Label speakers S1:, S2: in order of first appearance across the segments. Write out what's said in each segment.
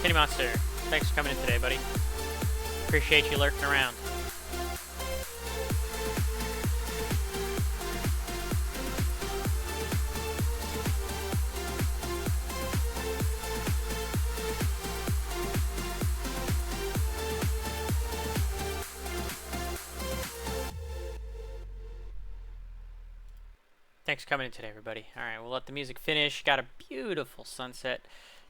S1: Skinny Monster, thanks for coming in today, buddy. Appreciate you lurking around. Thanks for coming in today, everybody. All right, we'll let the music finish. Got a beautiful sunset.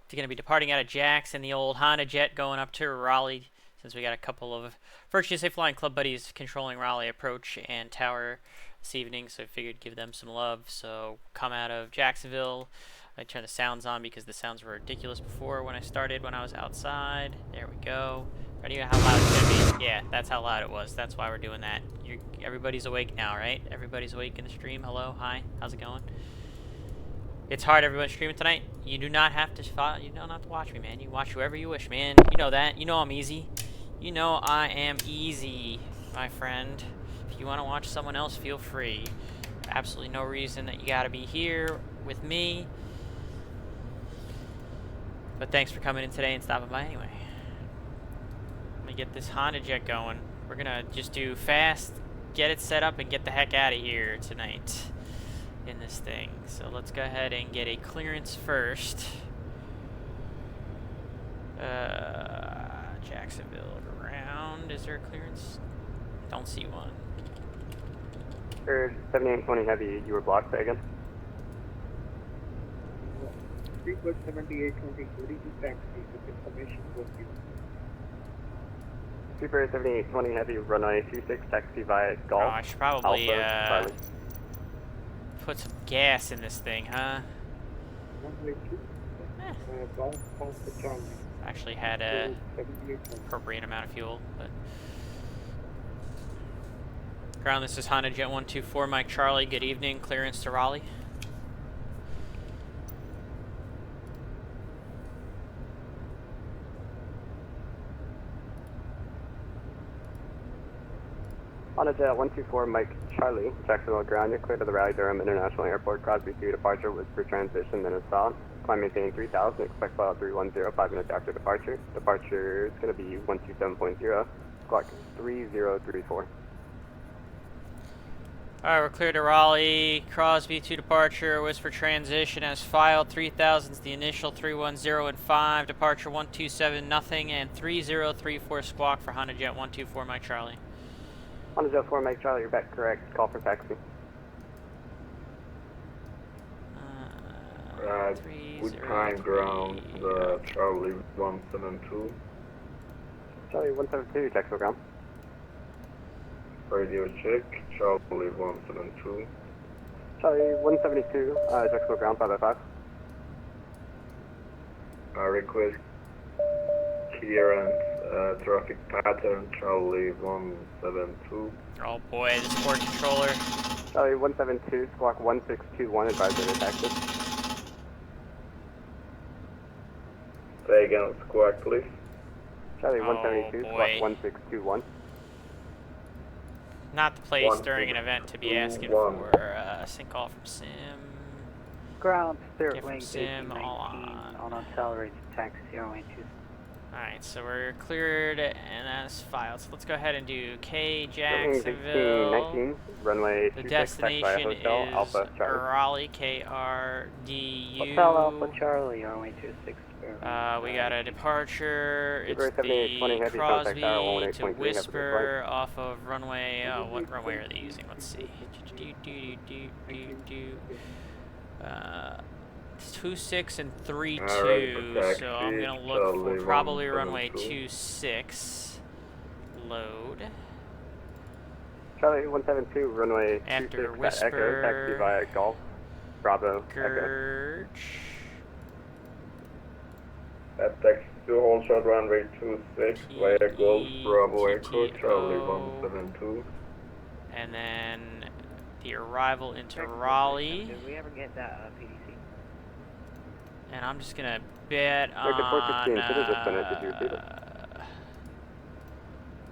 S1: We're going to be departing out of JAX in the old HondaJet going up to Raleigh, since we got a couple of Virtually Safe Flying Club buddies controlling Raleigh approach and tower this evening, so I figured give them some love. So come out of Jacksonville. I turned the sounds on because the sounds were ridiculous before when I started, when I was outside. There we go. Ready? How loud it's going to be? Yeah, that's how loud it was. That's why we're doing that. Everybody's awake now, right? Everybody's awake in the stream. Hello, hi, how's it going? It's hard, everyone's streaming tonight. You do not have to follow, you don't have to watch me, man. You can watch whoever you wish, man. You know that. You know I'm easy. You know I am easy, my friend. If you want to watch someone else, feel free. Absolutely no reason that you got to be here with me. But thanks for coming in today and stopping by anyway. Let me get this HondaJet going. We're gonna just do fast, get it set up, and get the heck out of here tonight in this thing. So let's go ahead and get a clearance first. Jacksonville ground. Is there a clearance? Don't see one.
S2: 7820 Heavy, you were blocked again.
S3: 7820, ready to taxi with information for you.
S2: Super 7820 Heavy, runway 26, taxi via Golf.
S1: Oh, I should probably
S2: Alpha,
S1: put some gas in this thing, huh?
S3: Runway 2, Golf, Alpha, Charlie.
S1: Actually had a appropriate amount of fuel, but ground, this is HondaJet 124, Mike Charlie. Good evening. Clearance to Raleigh.
S2: HondaJet 124, Mike Charlie, Jacksonville ground. You're clear to the Raleigh-Durham International Airport. Crosby 2 departure was for transition, then installed. Climb maintaining 3000. Expect flight 310, 5 minutes after departure. Departure is going to be 127.0. Squawk 3034.
S1: Alright, we're clear to Raleigh. Crosby 2 departure was for transition as filed. 3000's the initial, 310 and 5. Departure 127 nothing and 3034 squawk for HondaJet 124, Mike Charlie.
S2: HondaJet 4, Mike Charlie, you're back correct. Call for taxi.
S4: Good time ground, Charlie 172.
S2: Charlie 172, Jacksonville ground.
S4: Radio check, Charlie 172.
S2: Charlie 172, Jacksonville ground, 505.
S4: Request clearance, traffic pattern, Charlie 172.
S1: Oh boy, the support controller.
S2: Charlie 172, squawk 1621, advisory to taxi.
S4: Say again, squawk please.
S2: Charlie 172,
S1: boy.
S2: squawk 1621.
S1: Not the place during an event to be asking for sync call from Sim.
S3: Ground, Spirit
S1: Get from
S3: Wing,
S1: Sim, all
S3: 1819, on accelerated taxi 082.
S1: Alright, so we're cleared and that's filed. So let's go ahead and do
S2: Wing
S1: KJAX-KRDU.
S2: 1619, runway
S1: The
S2: 26, taxi via
S1: destination
S2: hotel,
S1: is
S2: Alpha Charlie.
S1: Raleigh, KRDU.
S3: Hotel Alpha Charlie, 0826.
S1: We got a departure. It's
S2: Super 7820
S1: the
S2: Heavy,
S1: Crosby
S2: contact tower
S1: to
S2: 18.3,
S1: Whisper off of runway. What runway are they using? Let's see. 26 and 32. So I'm gonna look for probably runway 26. Load.
S2: Charlie 172, runway
S1: After
S2: 26, Echo,
S1: Whisper.
S2: taxi via Golf, Bravo, Echo.
S1: Gurge.
S4: Taxi to hold short runway 26 via Golf, Bravo, Echo, Charlie
S1: TTO.
S4: 172.
S1: And then the arrival into Raleigh.
S3: Did we ever get that PDC?
S1: And I'm just gonna bet on.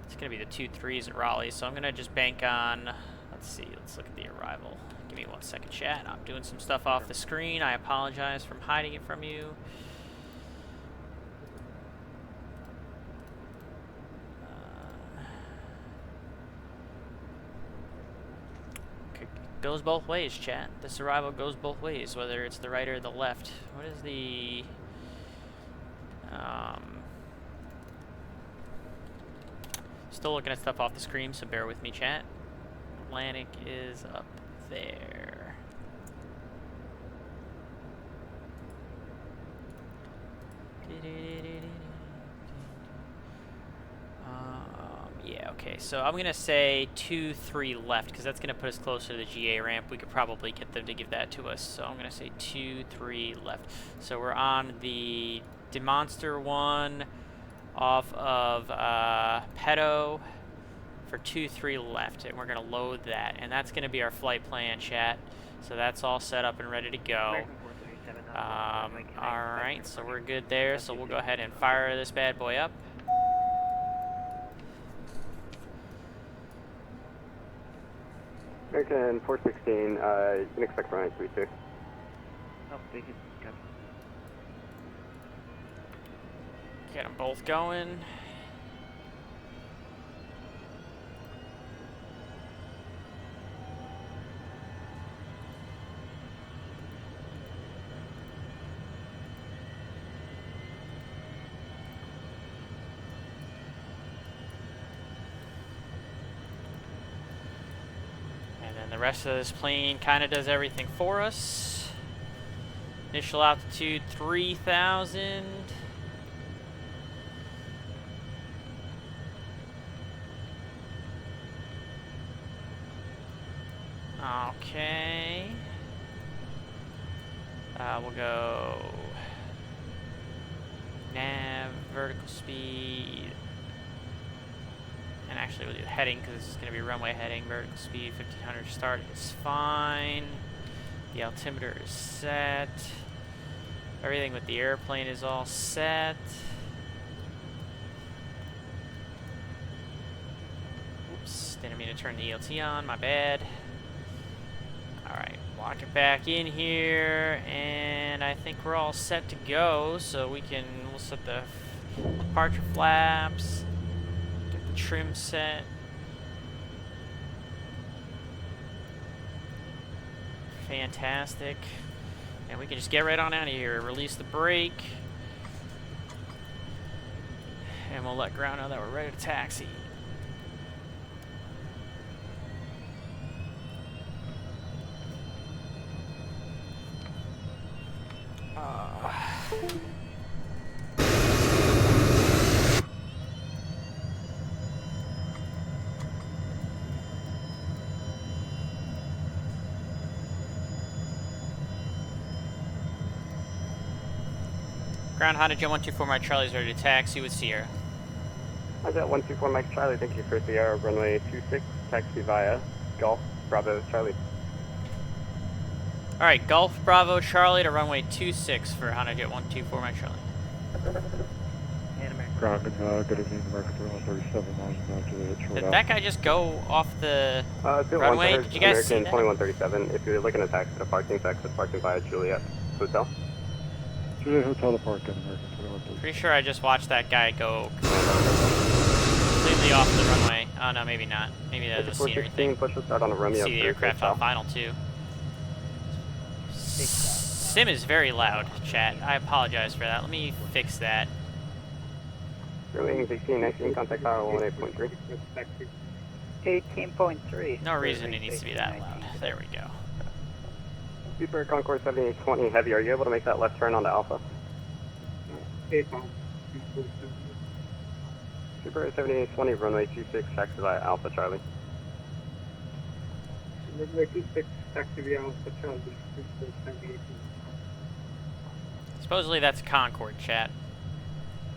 S1: It's gonna be the 2-3s at Raleigh, so I'm gonna just bank on. Let's see. Let's look at the arrival. Give me 1 second, chat. I'm doing some stuff off the screen. I apologize for hiding it from you. goes both ways, chat. This arrival goes both ways, whether it's the right or the left. What is the... Still looking at stuff off the screen, so bear with me, chat. Atlantic is up there. Yeah, okay, so I'm gonna say 2-3 left, because that's gonna put us closer to the GA ramp. We could probably get them to give that to us, so I'm gonna say 2-3 left. So we're on the Demonster one off of Pedo for 2-3 left, and we're gonna load that, and that's gonna be our flight plan, chat. So that's all set up and ready to go. Alright, so we're good there, so we'll go ahead and fire this bad boy up.
S2: American 416, you can expect runway 32.
S3: Oh, big got
S1: Get them both going. The rest of this plane kind of does everything for us. Initial altitude 3,000. Okay. We'll go nav, vertical speed. And actually we'll do heading because this is going to be runway heading. Vertical speed 1500 start is fine. The altimeter is set. Everything with the airplane is all set. Oops, didn't mean to turn the ELT on, my bad. Alright, lock it back in here, and I think we're all set to go, so we'll set the departure flaps. Trim set. Fantastic. And we can just get right on out of here. Release the brake. And we'll let ground know that we're ready to taxi. Ground HondaJet 124 Mike Charlie's ready to taxi with Sierra.
S2: HondaJet 124 Mike Charlie, thank you for Sierra, runway 26, taxi via Golf Bravo Charlie.
S1: Alright, Golf Bravo Charlie to runway 26 for HondaJet 124 Mike Charlie.
S5: Ground, good evening, American 2137, miles to the short
S1: Did that guy just go off the runway? Did you guys see that?
S2: American 2137, if you're looking to taxi to parking, exit parking via Juliet Hotel.
S5: Juliet Hotel to park in American 2137.
S1: Pretty sure I just watched that guy go completely off the runway. Oh no, maybe not. Maybe that's a scenery thing.
S2: Push to start on a Romeo.
S1: See the aircraft on final too. Sim is very loud, chat. I apologize for that. Let me fix that.
S2: Wings 1819, contact tower 18.3.
S3: 18.3.
S1: No reason it needs to be that loud. There we go.
S2: Super Concourse 7820 Heavy, are you able to make that left turn onto Alpha? Super 7820, runway 26, taxi via Alpha Charlie.
S6: Runway 26, taxi via Alpha Charlie.
S1: Supposedly that's Concorde, chat.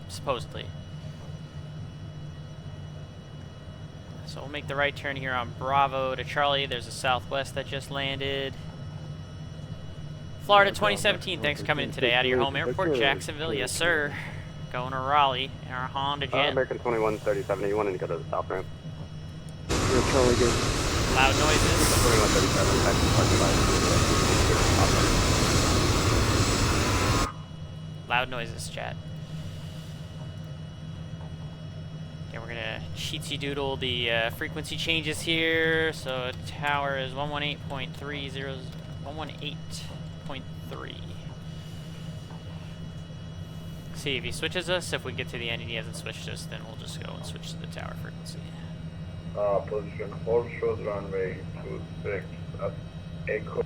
S1: Supposedly. So we'll make the right turn here on Bravo to Charlie. There's a Southwest that just landed. Florida 2017, thanks for coming in today. Out of your home airport, Jacksonville. Yes, sir. Going to Raleigh in our HondaJet.
S2: American 2137, you wanted to go to the south ramp?
S5: Yeah, Charlie, good.
S1: Loud noises.
S2: 2137, taxi parking via
S1: Loud noises, chat. Okay, we're gonna cheatsy doodle the frequency changes here. So tower is 118.30, 118.3. See if he switches us. If we get to the end and he hasn't switched us, then we'll just go and switch to the tower frequency.
S4: Position hold short runway 26 at Echo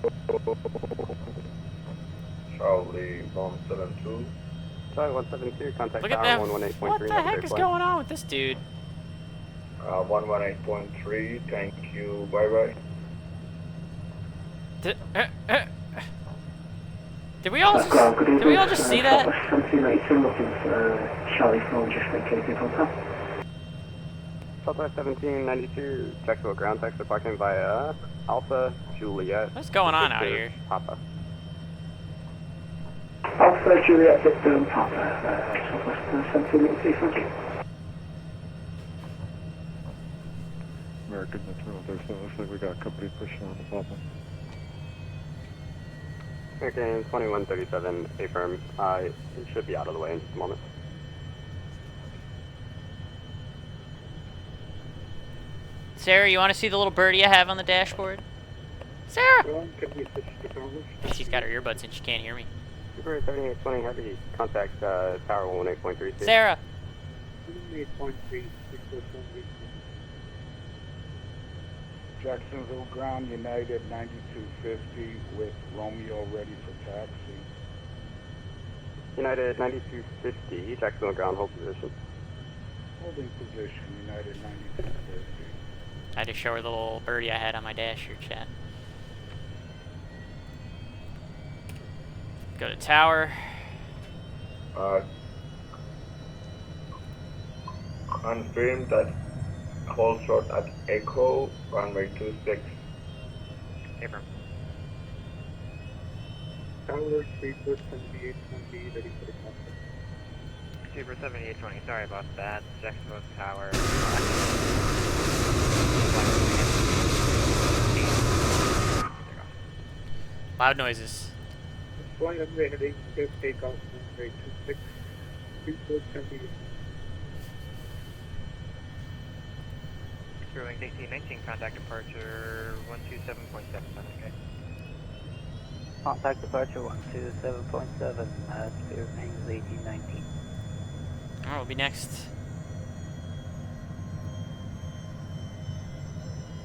S4: Charlie 172.
S2: Charlie 172, contact
S1: Look at
S2: tower
S1: that.
S2: 118.3.
S1: What the heck is going on with this dude?
S4: 118.3, thank you, bye bye.
S1: Did we all just see that?
S2: Southwest 1792, Jacksonville ground taxi parking via Alpha Juliet.
S1: What's going on out here?
S2: Papa.
S6: Alpha Juliet Victor and Papa, Southwest 1793, thank you.
S5: American Metro 37, looks like we got company pushing on the Papa.
S2: American 2137, affirm. It should be out of the way in just a moment.
S1: Sarah, you want to see the little birdie I have on the dashboard? Sarah!
S6: Well, could we switch to Congress?
S1: She's got her earbuds and she can't hear me.
S2: Super 7820 Heavy, contact tower 118.32.
S1: Sarah!
S6: 8.3,
S7: Jacksonville ground United 9250 with Romeo ready for taxi.
S2: United 9250, Jacksonville ground, hold position.
S7: Holding position United 9250.
S1: I had to show her the little birdie I had on my dash here, chat. Go to tower.
S4: Confirm that hold short at Echo runway 26.
S2: Affirm.
S6: Tower 7820, ready for the contact.
S2: Super 7820, sorry about that. Jacksonville tower.
S1: Loud noises.
S6: Flying runway heading, clear takeoff, runway 26, 3478.
S2: Sterling 1819, contact departure 127.7, okay.
S3: Contact departure 127.7, Spirit remains 1819.
S1: Oh, we'll be next.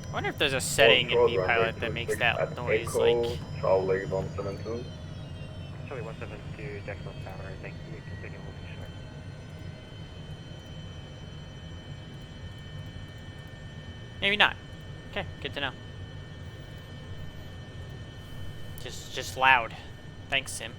S1: I wonder if there's a setting in V-Pilot that makes that noise
S4: Echo,
S1: like...
S4: Charlie 172.
S2: Charlie 172, Jacksonville tower, thank you, continue moving short.
S1: Maybe not. Okay, good to know. Just loud. Thanks, Sim.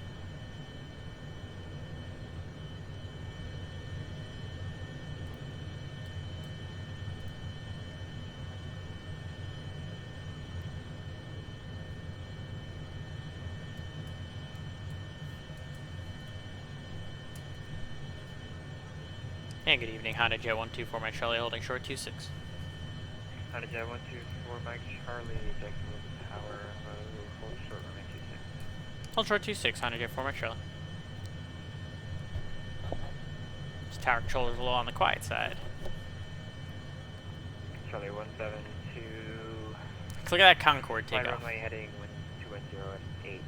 S1: And good evening, HondaJet 124, Mike Charlie, holding short 26.
S2: HondaJet 124, Mike Charlie, Jacksonville tower, hold short, runway 26.
S1: Hold short 26, HondaJet 4, Mike Charlie. This tower controller's a little on the quiet side.
S2: Charlie 172.
S1: Look at that Concorde
S2: Flight
S1: takeoff.
S2: runway heading 210 at 8.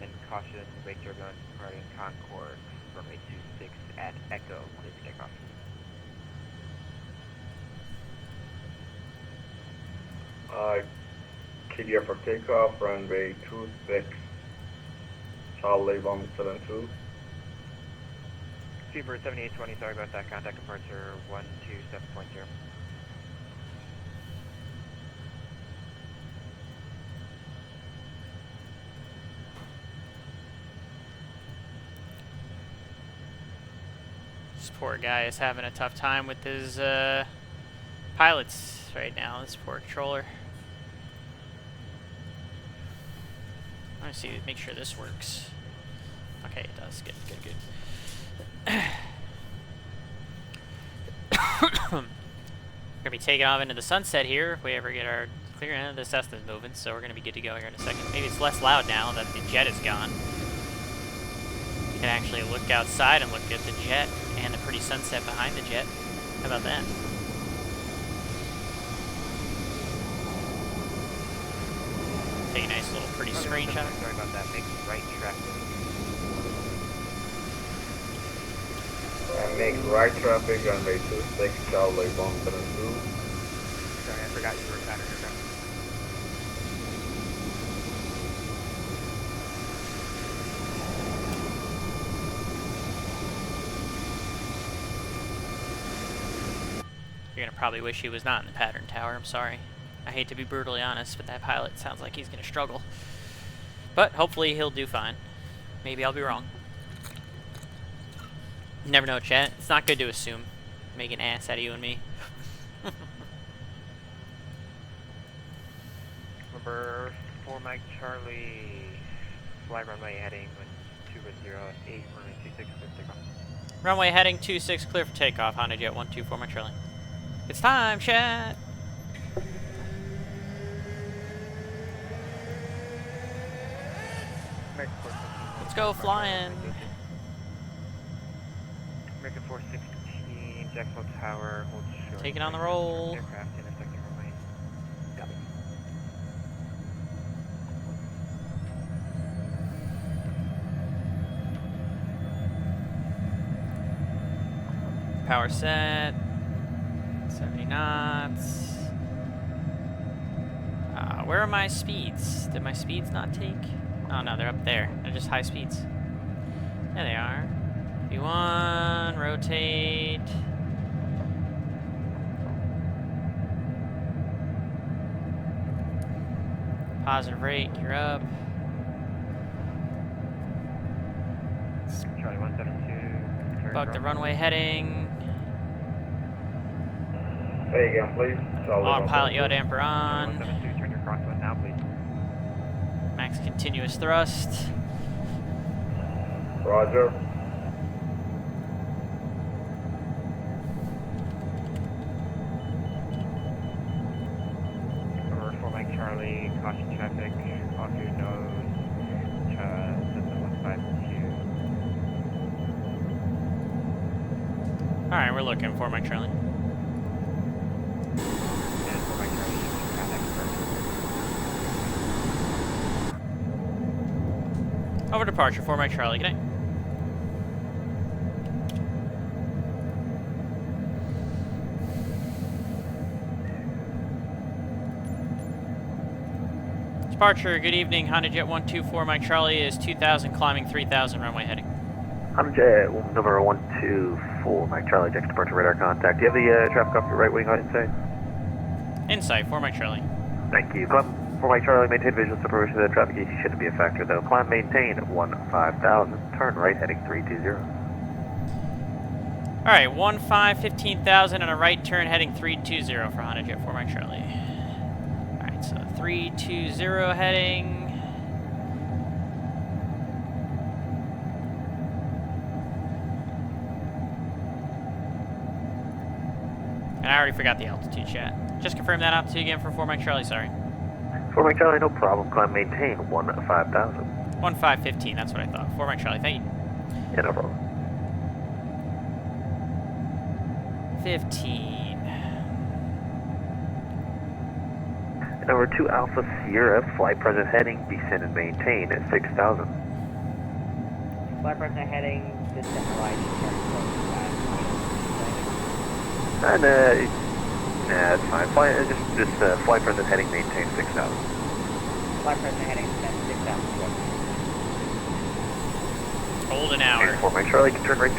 S2: And caution, wake turbulence departing Concorde, runway 26 at Echo, clear for takeoff.
S4: Clear for takeoff, runway 26, Charlie 172.
S2: Seabird 7820, sorry about that, contact departure 127.0.
S1: This poor guy is having a tough time with his pilots right now, this poor controller. Let me see, make sure this works. Okay, it does. Good, good, good. We're gonna be taking off into the sunset here if we ever get our clear. The Cessna's moving, so we're gonna be good to go here in a second. Maybe it's less loud now that the jet is gone. You can actually look outside and look at the jet and the pretty sunset behind the jet. How about that? Take a nice little pretty screenshot.
S8: Sorry about that. Make right traffic.
S4: And make right traffic, runway 26, Charlie 172.
S8: Sorry, I forgot you were pattern aircraft.
S1: You're gonna probably wish he was not in the pattern tower. I'm sorry. I hate to be brutally honest, but that pilot sounds like he's gonna struggle. But hopefully he'll do fine. Maybe I'll be wrong. You never know, chat. It's not good to assume. Make an ass out of you and me.
S8: Number 4 Mike Charlie. Fly runway heading 210 at 8, runway 26, clear for takeoff.
S1: Runway heading 26, clear for takeoff. HondaJet 124, Mike Charlie. It's time, chat! Let's go flying!
S8: American 416, Jacksonville Tower, hold short.
S1: Taking on the roll.
S8: Aircraft intersecting runway. Copy.
S1: Power set. 70 knots. Where are my speeds? Did my speeds not take? Oh no, they're up there. They're just high speeds. There they are. V1, rotate. Positive rate, you're up.
S8: Charlie 172.
S1: Buck the runway heading.
S4: Say again, please. Charlie
S1: Autopilot
S4: 172.
S1: yaw damper on.
S8: 172, turn your crosswind now, please.
S1: Max continuous thrust.
S4: Roger.
S8: Number 4 Mike Charlie, caution traffic, off your nose, system 152.
S1: Alright, we're looking for Mike Charlie.
S8: And 4 Mike Charlie, contact departure.
S1: Over departure, 4 Mike Charlie, good night. Departure, good evening, HondaJet 124, Mike Charlie is 2000, climbing 3000, runway heading.
S9: HondaJet number 124, Mike Charlie, Jack's departure radar contact. Do you have the traffic off your right wing on insight?
S1: Insight, 4 Mike Charlie.
S9: Thank you. Climb 4 Mike Charlie, maintain visual supervision of the traffic issue shouldn't be a factor though. Climb maintain 15,000, turn right heading 320.
S1: Alright, 15,000 and a right turn heading 320 for HondaJet 4 Mike Charlie. Alright, so 320 heading. And I already forgot the altitude, chat. Just confirm that altitude again for 4 Mike Charlie, sorry.
S9: 4 Mike Charlie, no problem. Climb maintain 15,000.
S1: 1515, that's what I thought. 4 Mike Charlie, thank you.
S9: Yeah, no problem.
S1: 15.
S9: Number 2 Alpha Sierra, flight present heading, descend and maintain at 6,000.
S3: Flight present heading, descend right,
S9: And nah, it's fine. Just flight present heading, maintain 6,000.
S3: Flight present heading, descend 6,000.
S1: Hold an hour.
S9: 4 Mike Charlie, can turn right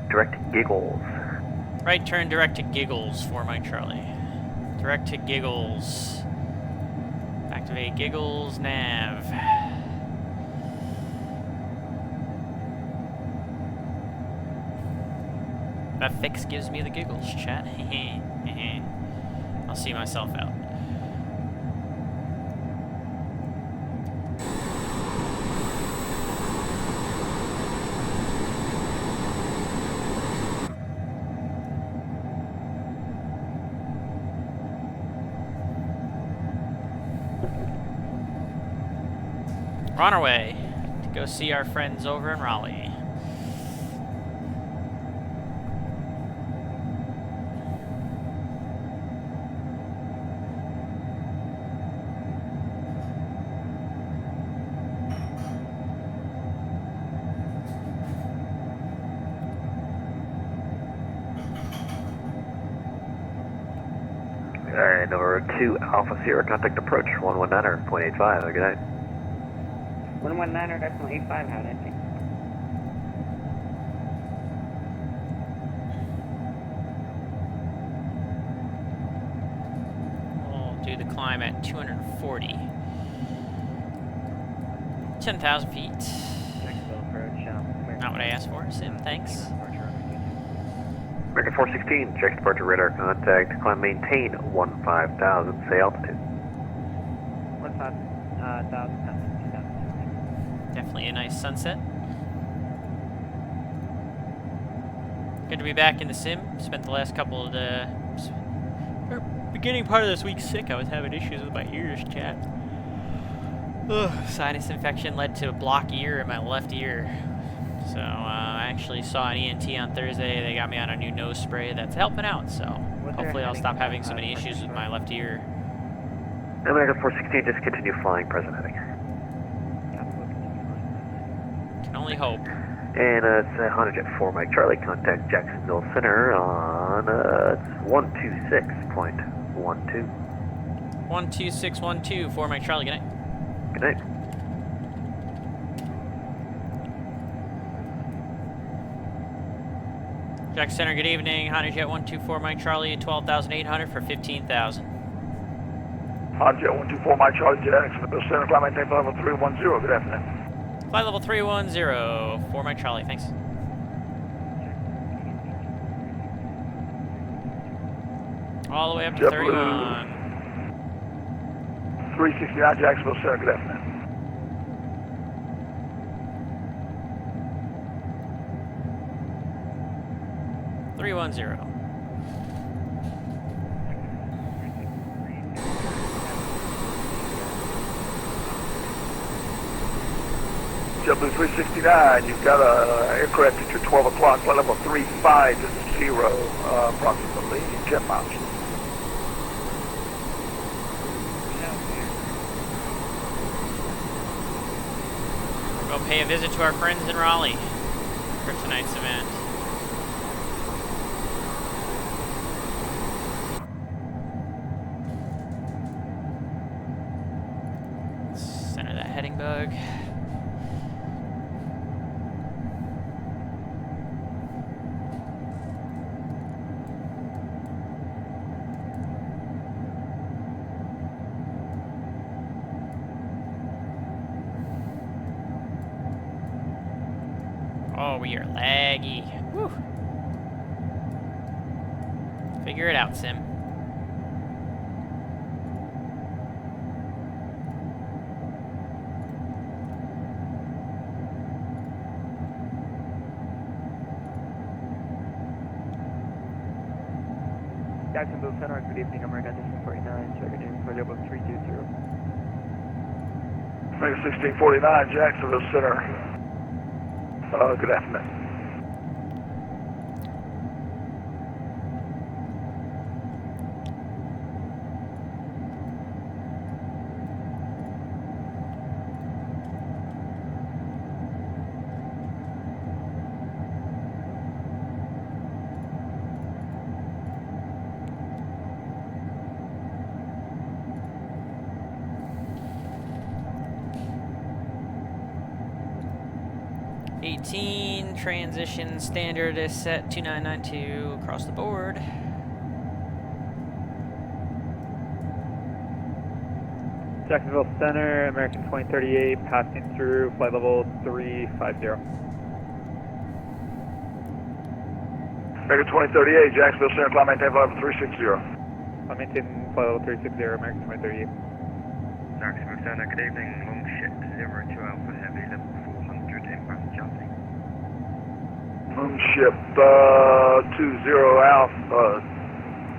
S9: direct to Giggles.
S1: Right turn direct to Giggles, 4 Mike Charlie. Direct to Giggles. Activate Giggles nav. That fix gives me the giggles, chat. I'll see myself out. We're on our way to go see our friends over in Raleigh.
S9: 9 or 2 Alpha Sierra, contact approach 119er, 0.85, good night.
S3: 119er, decimal 85, how did I think?
S1: We'll do the climb at 240. 10,000 feet.
S8: Jacksonville approach,
S1: Not what I asked for, Sim, thanks.
S9: American 416, check departure radar contact, climb maintain 15,000, say altitude.
S3: 15,000,
S1: Definitely a nice sunset. Good to be back in the sim. Spent the last couple of the beginning part of this week sick. I was having issues with my ears, chat. Ugh, sinus infection led to a blocked ear in my left ear. So I actually saw an ENT on Thursday. They got me on a new nose spray that's helping out. So hopefully I'll stop having so many issues with my left ear.
S9: American 416, just continue flying, present heading.
S1: Can only hope.
S9: And it's HondaJet 4 Mike Charlie, contact Jacksonville Center on 126.12.
S1: 12612 for Mike Charlie. Good night.
S9: Good night.
S1: Jack Center, good evening. HondaJet 124 Mike Charlie, 12,800 for 15,000.
S7: HondaJet 124, Mike Charlie, Jacksonville Center, climb maintain level 310, good afternoon.
S1: Flight level 310 for Mike Charlie, thanks. All the way up to 31.
S7: 369 Jacksonville Center, good afternoon. JetBlue 369, you've got an aircraft at your 12 o'clock, flight level 350, approximately 10 miles.
S1: We'll go pay a visit to our friends in Raleigh for tonight's event. Center that heading bug. Oh, we are laggy. Whew. Figure it out, Sim.
S8: Jacksonville Center, good evening, American 49, checking in for level 320.
S7: American 1649, Jacksonville Center. Good afternoon.
S1: Transition standard is set 2992 across the board.
S8: Jacksonville Center, American 2038, passing through flight level 350.
S7: American 2038, Jacksonville Center, climb maintain flight level 360.
S8: I'm maintaining flight level 360, American 2038.
S10: Jacksonville Center, good evening, long ship 02 Alpha Heavy, level 400, inbound jumping.
S7: Moonship 20 Alpha,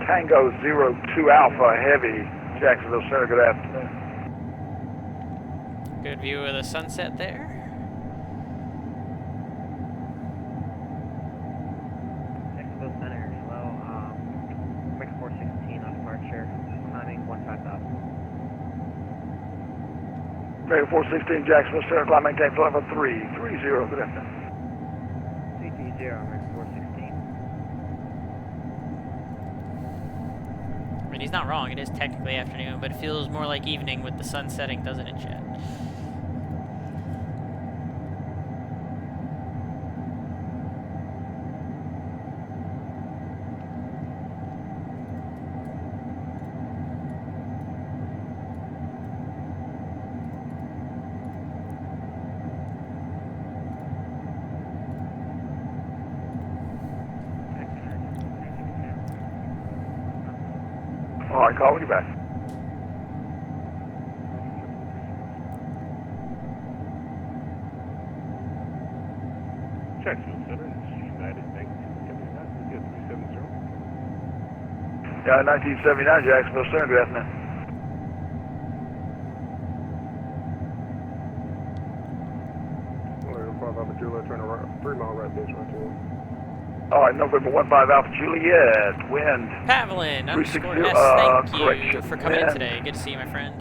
S7: Tango 02 Alpha Heavy, Jacksonville Center, good afternoon.
S1: Good view of the sunset there.
S8: Jacksonville Center, slow, Mix 416 on departure, climbing 15,000.
S7: American 416, Jacksonville Center, climb maintain flight level 330, good afternoon.
S8: 330, Mix 416.
S1: mean, he's not wrong. It is technically afternoon, but it feels more like evening with the sun setting, doesn't it, Jet?
S7: All right, call when you're back.
S5: Jacksonville Center, it's United Bank. You get 370.
S7: Yeah, 1979, Jacksonville Center, good afternoon.
S5: Well, 5 Alpha Juliet, turn around, 3 mile right base right to
S7: All right, November 15 Alpha Juliet, wind.
S1: Pavelin, underscore
S7: 360,
S1: S, thank you
S7: correction,
S1: for coming in
S7: wind.
S1: today. Good to see you, my friend.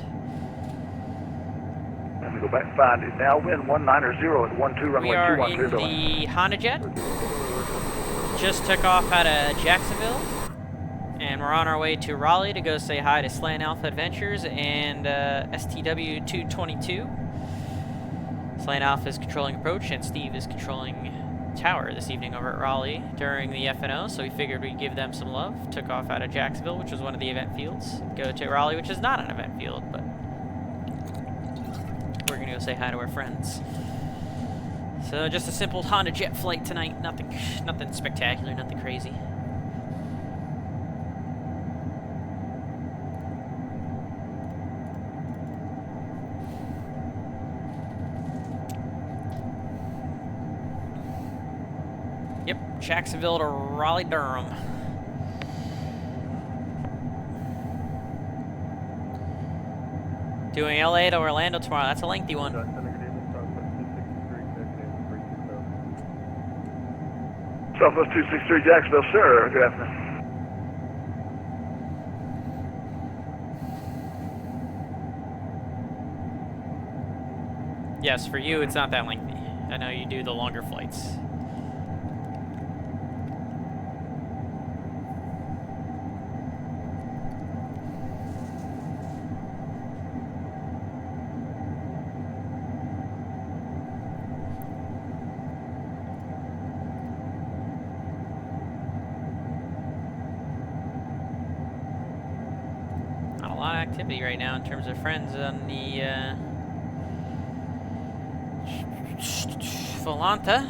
S7: Let me go back and find it now. Wind 190 at 12 runway
S1: We are
S7: 21
S1: in
S7: clear
S1: the HondaJet. Just took off out of Jacksonville. And we're on our way to Raleigh to go say hi to Slant Alpha Adventures and STW222. Slant Alpha is controlling approach and Steve is controlling tower this evening over at Raleigh during the FNO, so we figured we'd give them some love. Took off out of Jacksonville, which was one of the event fields. Go to Raleigh, which is not an event field, but we're gonna go say hi to our friends. So just a simple HondaJet flight tonight. Nothing spectacular, nothing crazy. Yep, Jacksonville to Raleigh-Durham. Doing LA to Orlando tomorrow. That's a lengthy one.
S7: Southwest 263 Jacksonville, sir. Good afternoon.
S1: Yes, for you, it's not that lengthy. I know you do the longer flights. Not a lot of activity right now in terms of friends on the Volanta.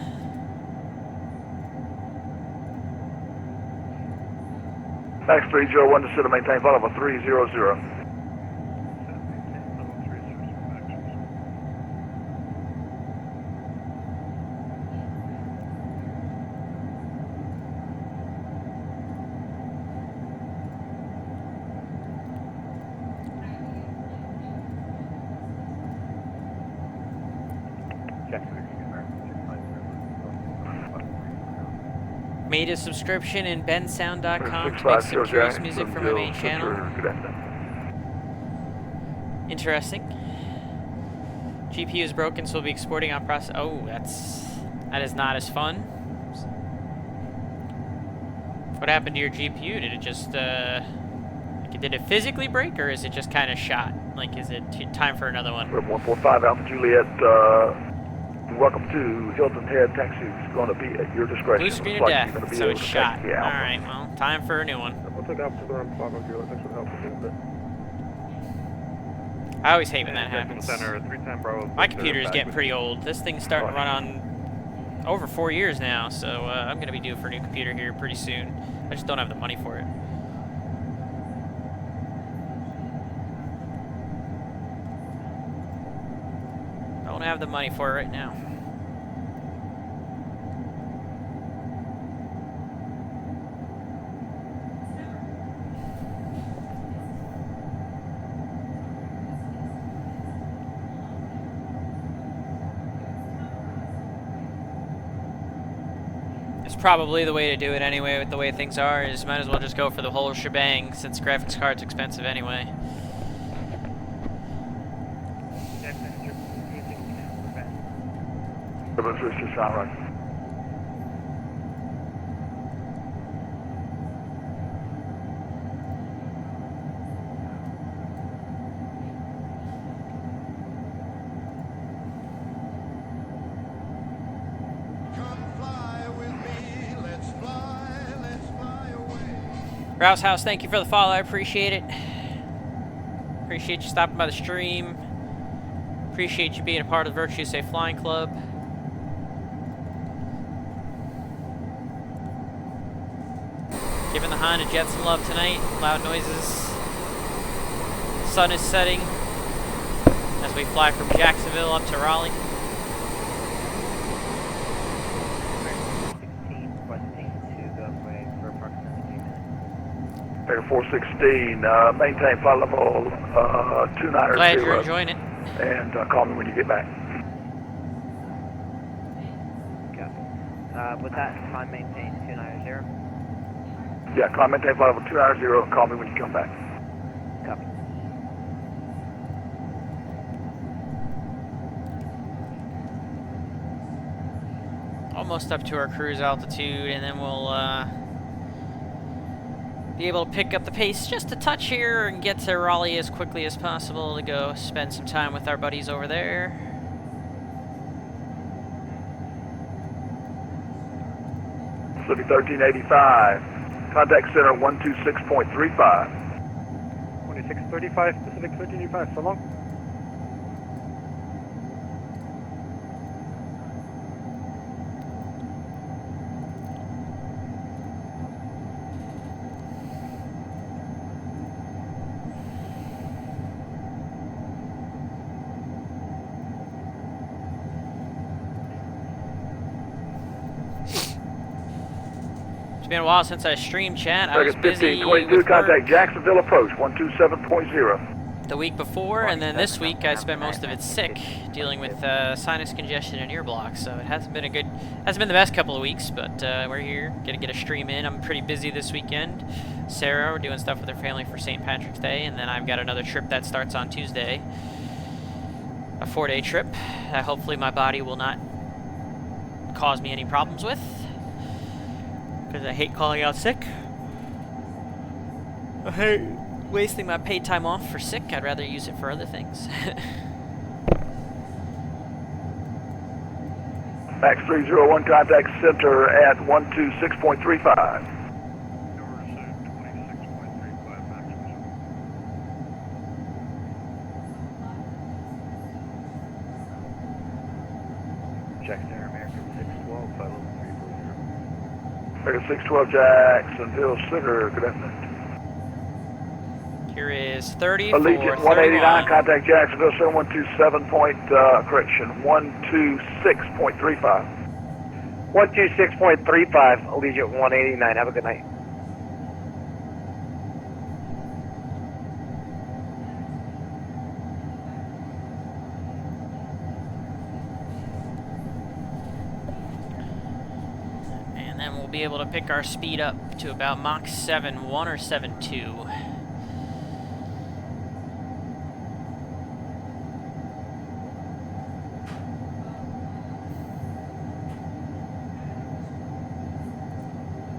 S7: Max 301 to center, maintain flight level 300.
S1: Made a subscription in bensound.com to make some curious music for my main channel. Interesting. GPU is broken, so we'll be exporting on process. Oh, that is not as fun. What happened to your GPU? Did it just did it physically break, or is it just kind of shot? Like, is it time for another one?
S7: 145 Alpha Juliet. Welcome to Hilton Head. Taxi is going to be at your discretion.
S1: Blue screen of death, so it's shot. Alright, well, time for a new one.
S5: We'll take Alpha to the run 5 Juliet. Thanks for the help a little bit.
S1: I always hate when that happens.
S10: Center, 3-time Bravo.
S1: My computer's getting pretty old. This thing's starting to run on over 4 years now, so I'm going to be due for a new computer here pretty soon. I just don't have the money for it. Don't have the money for it right now. It's probably the way to do it anyway with the way things are, is might as well just go for the whole shebang since graphics card's expensive anyway. Grouse House, thank you for the follow. I appreciate it. Appreciate you stopping by the stream. Appreciate you being a part of the Virtue Safe Flying Club. Giving the HondaJet some love tonight. Loud noises. Sun is setting as we fly from Jacksonville up to Raleigh.
S8: 16, requesting to go away for approximately 3 minutes.
S7: Air 416, maintain flight level 290.
S1: Glad you're enjoying it.
S7: And call me when you get back.
S8: Copy. With that, climb maintain 290.
S7: Yeah, climb maintain flight level 290 and call me when you come back.
S8: Copy.
S1: Almost up to our cruise altitude, and then we'll be able to pick up the pace just a touch here and get to Raleigh as quickly as possible to go spend some time with our buddies over there.
S7: Pacific 1385, contact center 126.35.
S6: 2635, Pacific 1385, so long.
S1: It's been a while since I streamed, chat. I was busy
S7: 1522,
S1: with
S7: contact
S1: work
S7: Jacksonville approach 127.0.
S1: the week before, and then this week I spent most of it sick, dealing with sinus congestion and ear blocks. So it hasn't been the best couple of weeks, but we're here, gonna get a stream in. I'm pretty busy this weekend. Sarah, we're doing stuff with her family for St. Patrick's Day, and then I've got another trip that starts on Tuesday, a 4-day trip that hopefully my body will not cause me any problems with, because I hate calling out sick. I hate wasting my paid time off for sick. I'd rather use it for other things.
S7: Max 301, contact center at 126.35.
S8: Check there, American 612, 50340.
S7: American 612, Jacksonville Center, good afternoon.
S1: Here is 34,
S7: Allegiant 189, contact Jacksonville Center 126.35.
S11: 126.35, Allegiant 189. Have a good night.
S1: And then we'll be able to pick our speed up to about Mach 7.1 or 7.2.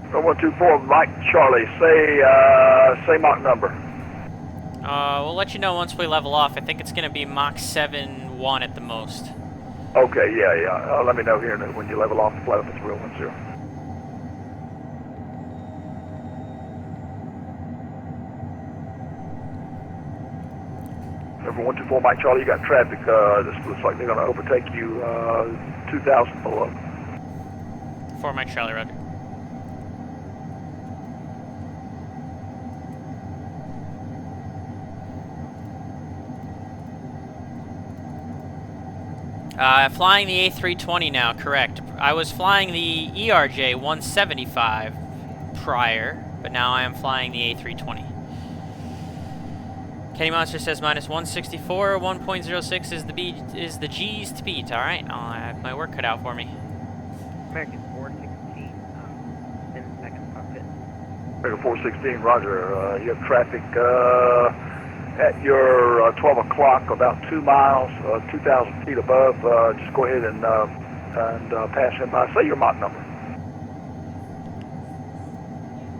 S7: So 124, Mike Charlie, say Mach number.
S1: We'll let you know once we level off. I think it's going to be Mach 7.1 at the most.
S7: Okay, yeah. Let me know here when you level off the flight if it's real 10. Number 124, Mike Charlie, you got traffic. This looks like they're going to overtake you 2,000 below.
S1: 4 Mike Charlie, roger. Flying the A320 now, correct. I was flying the ERJ 175 prior, but now I am flying the A320. Kenny Monster says minus 164, 1.06 is the G's to beat. All right, I'll have my work cut out for me.
S8: American 416, 10 seconds cockpit.
S7: American 416, roger. You have traffic at your 12 o'clock, about 2 miles, 2,000 feet above. Just go ahead and pass him by. Say your Mach number.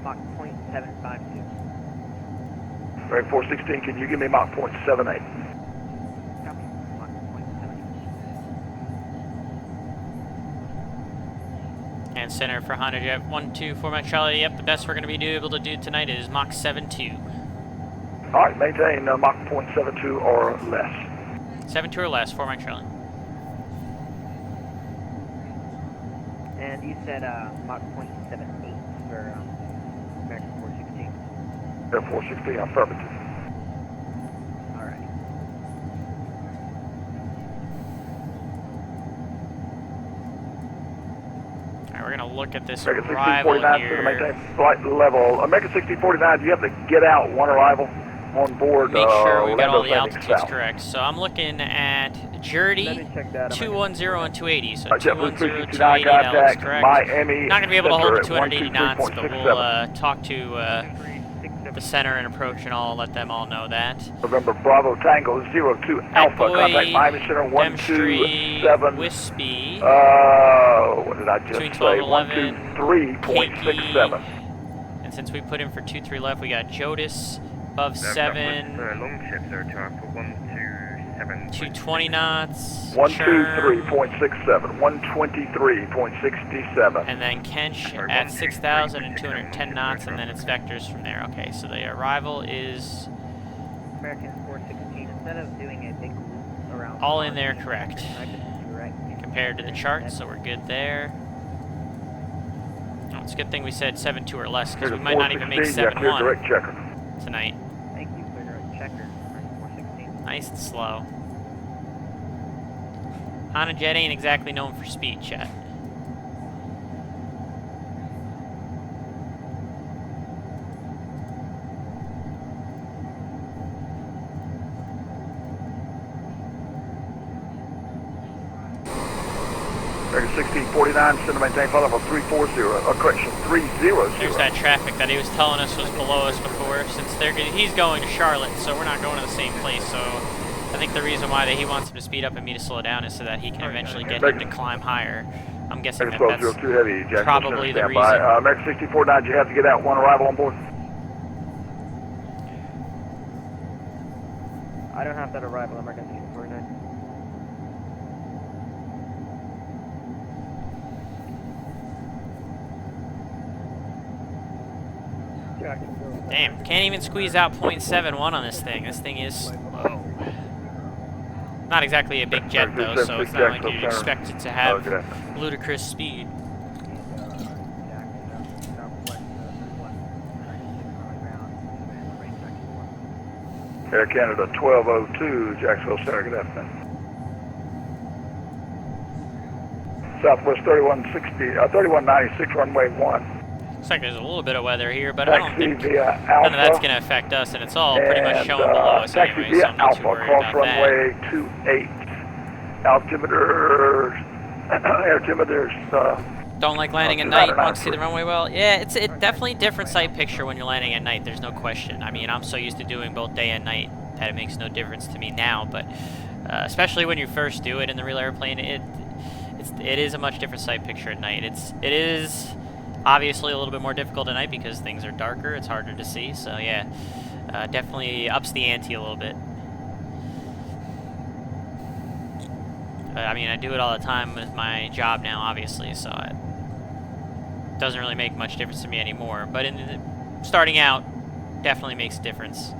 S8: Mach .752.
S7: American 416, can you give me Mach .78?
S8: Copy. Mach .78.
S1: And Command Center for HondaJet 124 Mike Charlie. Yep, the best we're going to be able to do tonight is Mach 7.2.
S7: All right, maintain Mach 0.72 or less.
S1: 7.2 or less, 4 Mike Charlie.
S3: And you said Mach 0.78 for American 416.
S7: Air 416, affirmative.
S3: Alright.
S1: Alright, we're going to look at this
S7: American
S1: arrival
S7: 1649
S1: here.
S7: to maintain flight level. American 1649, you have to get out one arrival on board.
S1: Make sure we got all the
S7: landing
S1: altitudes
S7: south.
S1: correct. So I'm looking at Jerdy, 210 and 280. So
S7: JetBlue
S1: 210, 280,
S7: 369,
S1: that looks
S7: contact
S1: correct.
S7: Miami
S1: Not going to be able to hold the
S7: Center at
S1: 280 knots, but we'll
S7: 123.67.
S1: talk to the center and approach and all, let them all know that.
S7: November Bravo Tango 02 Alpha, contact Miami Center
S1: Dempstree,
S7: 127.
S1: Wispy,
S7: What did I just
S1: between
S7: say?
S1: 1211,
S7: 123.67.
S1: and since we put in for 23 left, we got Jodis above 7,
S10: Longship, sir, to Alpha 127.
S1: 220 knots,
S7: 123.67. 123.67.
S1: and then Kench at 6,210 knots, and then it's vectors from there. Okay, so the arrival is
S3: American 416, instead of doing a big loop around...
S1: all in there correct,
S3: I just direct
S1: compared to the chart, so we're good there. Oh, it's a good thing we said 7.2 or less, because we might not even make 7.1
S7: direct checker.
S1: tonight.
S3: Thank you for your checker, American 416.
S1: Nice and slow. HondaJet ain't exactly known for speed, chat.
S7: American 1649, center maintain flight level 340, correction, 300.
S1: There's that traffic that he was telling us was below us before, since he's going to Charlotte, so we're not going to the same place, so I think the reason why he wants him to speed up and me to slow down is so that he can eventually get him to climb higher. I'm guessing that that's
S7: heavy,
S1: probably the reason.
S7: American 1649, you have to get out one arrival on board.
S3: I don't have that arrival, American 1649.
S1: Damn, can't even squeeze out 0.71 on this thing. This thing is slow. Not exactly a big jet though, so it's not like you'd expect it to have ludicrous speed.
S7: Air Canada 1202, Jacksonville Center, good afternoon. Southwest 3196, runway 1.
S1: Looks like there's a little bit of weather here, but I don't think none
S7: Alpha,
S1: of that's going to affect us, and it's all pretty much showing below us anyway, so I'm not too worried
S7: cross
S1: about that.
S7: runway 28. Altimeters,
S1: Don't like landing at night, want to see the runway well? Yeah, it's definitely a different sight picture when you're landing at night, there's no question. I mean, I'm so used to doing both day and night that it makes no difference to me now, but especially when you first do it in the real airplane, it is a much different sight picture at night. It is obviously a little bit more difficult at night because things are darker, it's harder to see, so yeah, definitely ups the ante a little bit. But I mean, I do it all the time with my job now, obviously, so it doesn't really make much difference to me anymore. But starting out, definitely makes a difference.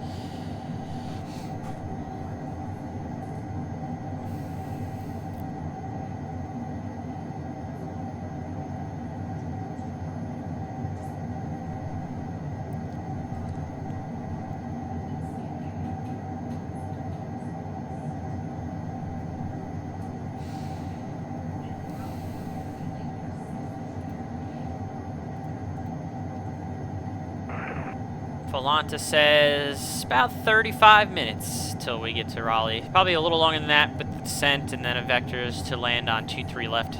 S1: Volanta says about 35 minutes till we get to Raleigh. Probably a little longer than that with the descent and then a vectors to land on 23 left.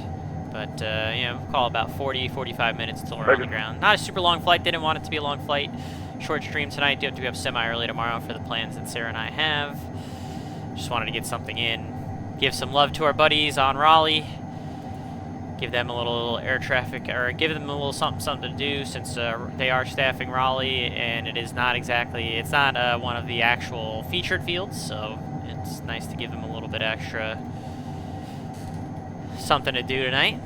S1: But, you know, we'll call it about 40-45 minutes till we're on the ground. Not a super long flight. Didn't want it to be a long flight. Short stream tonight. Do have to be up semi-early tomorrow for the plans that Sarah and I have. Just wanted to get something in. Give some love to our buddies on Raleigh. Give them a little air traffic, or give them a little something to do, since they are staffing Raleigh, and it is not exactly, it's not one of the actual featured fields, so it's nice to give them a little bit extra something to do tonight.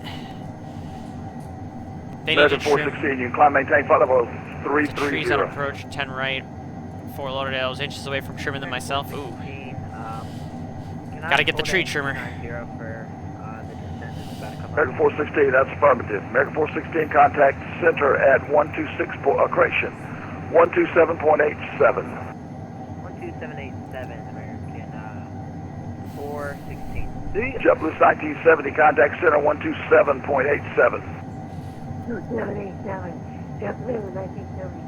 S1: They need to
S7: American
S1: trim
S7: 416, you can climb maintain flight level
S1: the trees on
S7: 330.
S1: approach, 10 right, Fort Lauderdale. I was inches away from trimming them myself. Ooh. Gotta get the tree trimmer.
S7: American 416, that's affirmative. American 416, contact center at 126, correction, 127.87.
S3: 12787, American 416.
S7: JetBlue 1970, contact center 127.87.
S12: 2787, JetBlue 1970.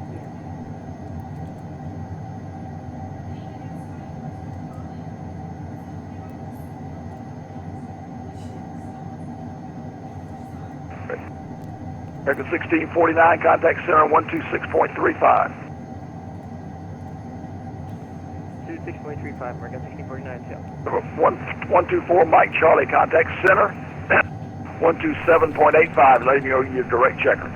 S7: American 1649, contact center 126.35.
S8: 26.35, American 1649,
S7: 124, Mike Charlie, contact center 127.85, letting you know your direct checker.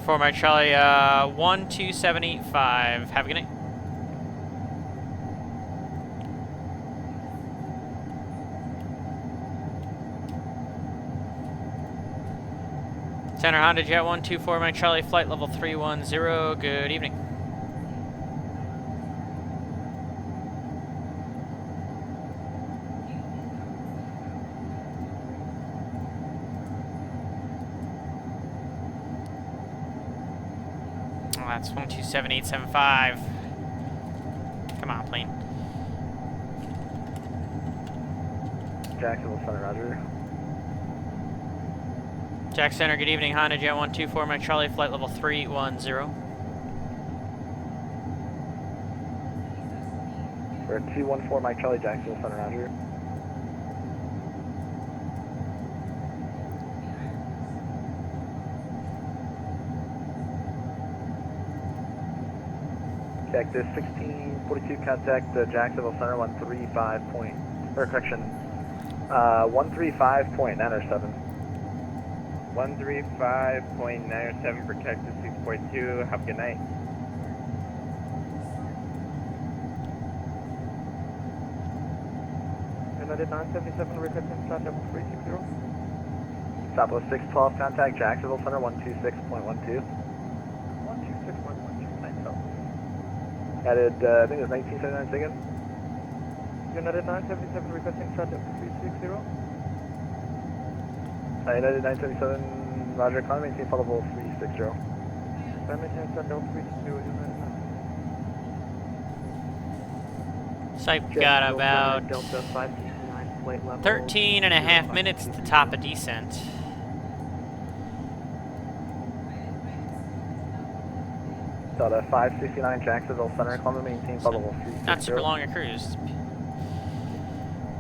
S1: For my Charlie, 12785. Have a good night. Center HondaJet 124, my Charlie, flight level 310. Good evening. Oh, that's 127875. Come on, plane.
S11: Jacksonville Center, Roger.
S1: Jack Center, good evening. HondaJet 124, my Charlie, flight level 310.
S11: We're at 214, Mike Charlie, Jacksonville Center, Roger. Cactus 1642, contact Jacksonville Center 135.907.
S8: 135.907 for Cactus 642. Have a good night.
S11: United 977, requesting flight level 360. Southwest 612, contact Jacksonville Center 126.12. 126.12. Added, I think it was 1979 second. United 977, requesting flight level 360. United 977, Roger, climb maintain flight level 360. Climb maintain flight level 360, United 9.
S1: So I've got about 13 and a half minutes to top a descent.
S11: Delta 569, Jacksonville Center, climb maintain flight level 360.
S1: Not super long a cruise.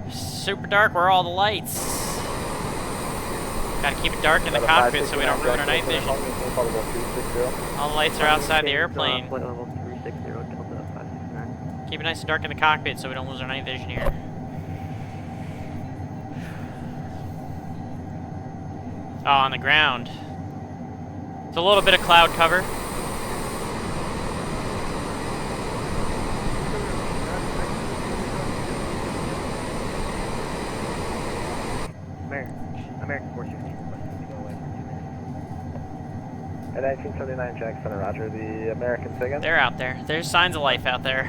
S1: Super dark, where are all the lights? Gotta keep it dark in the cockpit so we don't ruin our night vision. All the lights are outside the airplane. Keep it nice and dark in the cockpit so we don't lose our night vision here. Oh, on the ground. It's a little bit of cloud cover.
S11: American 416. At 1979, Jack Center, Roger. The Americans again?
S1: They're out there. There's signs of life out there.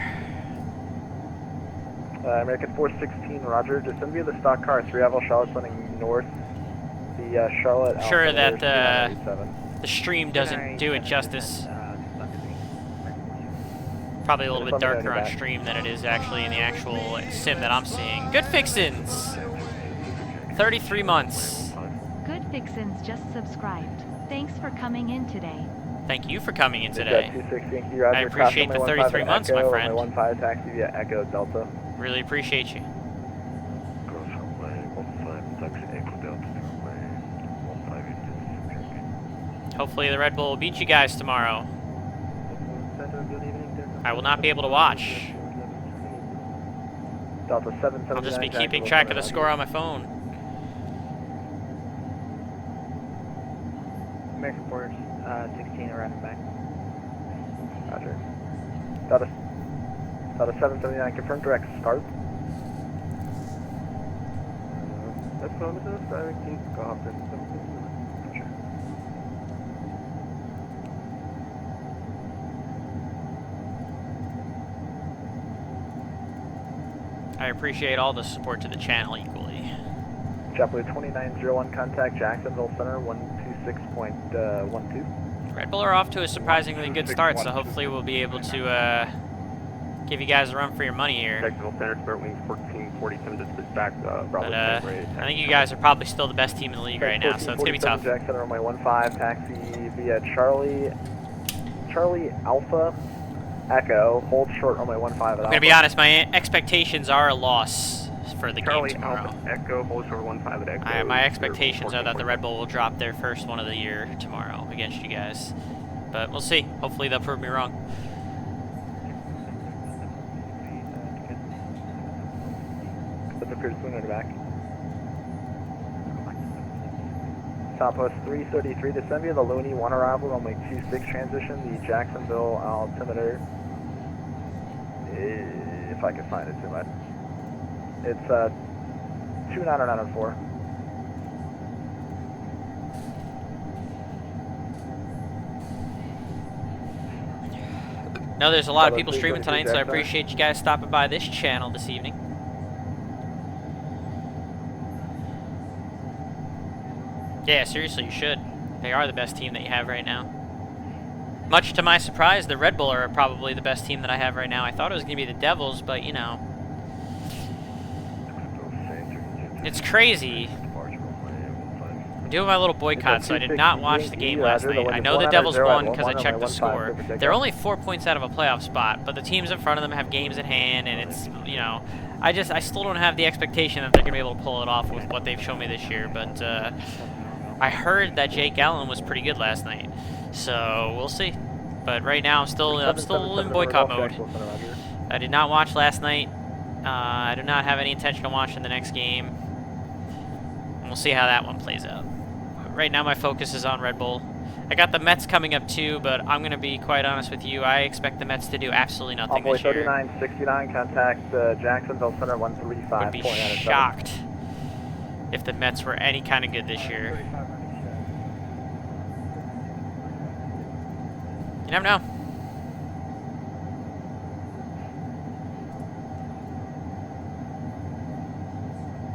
S11: American 416, Roger. Descend via the stock car. 3 Aval Charlotte running north. The Charlotte.
S1: Sure that the stream doesn't do it justice. Probably a little bit darker on stream than it is actually in the actual sim that I'm seeing. Good fixins. 33 months.
S13: Good Fixins just subscribed. Thanks for coming in today.
S1: Thank you for coming in today.
S11: 216, Roger.
S1: I appreciate the 33 months, my friend.
S11: 15 taxi via Echo Delta.
S1: Really appreciate you. Hopefully the Red Bull will beat you guys tomorrow. I will not be able to watch.
S11: Delta 779.
S1: I'll just be keeping track of the score on my phone.
S3: American Force 16 arriving back.
S11: Roger. Delta 779, confirm direct start.
S6: Affirmative, directing scarf at 779.
S1: I appreciate all the support to the channel equally.
S11: JetBlue 2901, contact Jacksonville Center 126.12.
S1: Red Bull are off to a surprisingly good start, so hopefully we'll be able to give you guys a run for your money here.
S2: Jacksonville Center, Spirit Wings 1447 to dispatch,
S1: But I think you guys are probably still the best team in the league right now, so it's going to be tough.
S11: Jack Center runway 15, taxi via Charlie Alpha Echo, hold short runway 15 at Alpha.
S1: I'm going to be honest, my expectations are a loss for the game tomorrow.
S2: Alpha Echo, hold short 15 at Echo.
S1: My expectations are that the Red Bull will drop their first one of the year tomorrow against you guys. But we'll see. Hopefully they'll prove me wrong.
S11: Put the Pierce Winger in the back. Southwest 333 descend via the Looney 1 arrival, runway 26 transition, the Jacksonville altimeter, if I can find it too much. It's 29904.
S1: No, there's a lot of people streaming tonight, so I appreciate you guys stopping by this channel this evening. Yeah, seriously, you should. They are the best team that you have right now. Much to my surprise, the Red Bull are probably the best team that I have right now. I thought it was going to be the Devils, but, you know. It's crazy. I'm doing my little boycott, so I did not watch the game last night. I know the Devils won because I checked the score. They're only 4 points out of a playoff spot, but the teams in front of them have games in hand, and it's, you know, I still don't have the expectation that they're going to be able to pull it off with what they've shown me this year, but I heard that Jake Allen was pretty good last night, so we'll see. But right now, I'm still in boycott mode. I did not watch last night. I do not have any intention of watching the next game. And we'll see how that one plays out. But right now, my focus is on Red Bull. I got the Mets coming up too, but I'm going to be quite honest with you. I expect the Mets to do absolutely nothing this year.
S11: 3969, contact Jacksonville Center 135.
S1: Would be shocked if the Mets were any kind of good this year. You never know.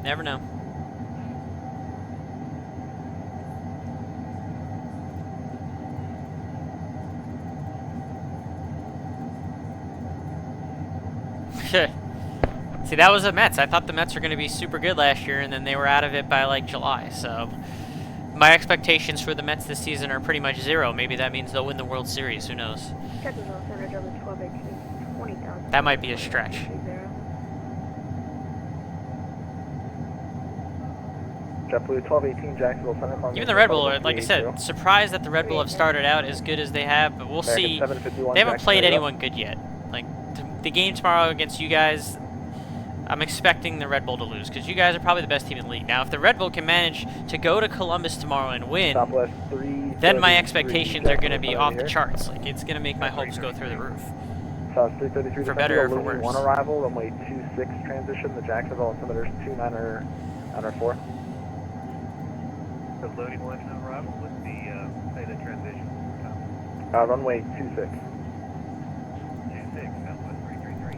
S1: Never know. See, that was the Mets. I thought the Mets were going to be super good last year, and then they were out of it by, like, July. So my expectations for the Mets this season are pretty much zero. Maybe that means they'll win the World Series. Who knows? That might be a stretch.
S11: JetBlue 1218, Jacksonville Center.
S1: Even the Red Bull, like I said, surprised that the Red Bull have started out as good as they have, but we'll see. They haven't played anyone good yet. Like, the game tomorrow against you guys, I'm expecting the Red Bull to lose, because you guys are probably the best team in the league. Now, if the Red Bull can manage to go to Columbus tomorrow and win, then my expectations are going to be off the charts. Like, it's going to make my hopes go through the roof. For better or for worse.
S11: 1 arrival, runway 26 transition, the Jacksonville altimeter 29904.
S8: The loading 1 arrival with the, say, the transition.
S11: Runway 26.
S8: 26, Southwest 333.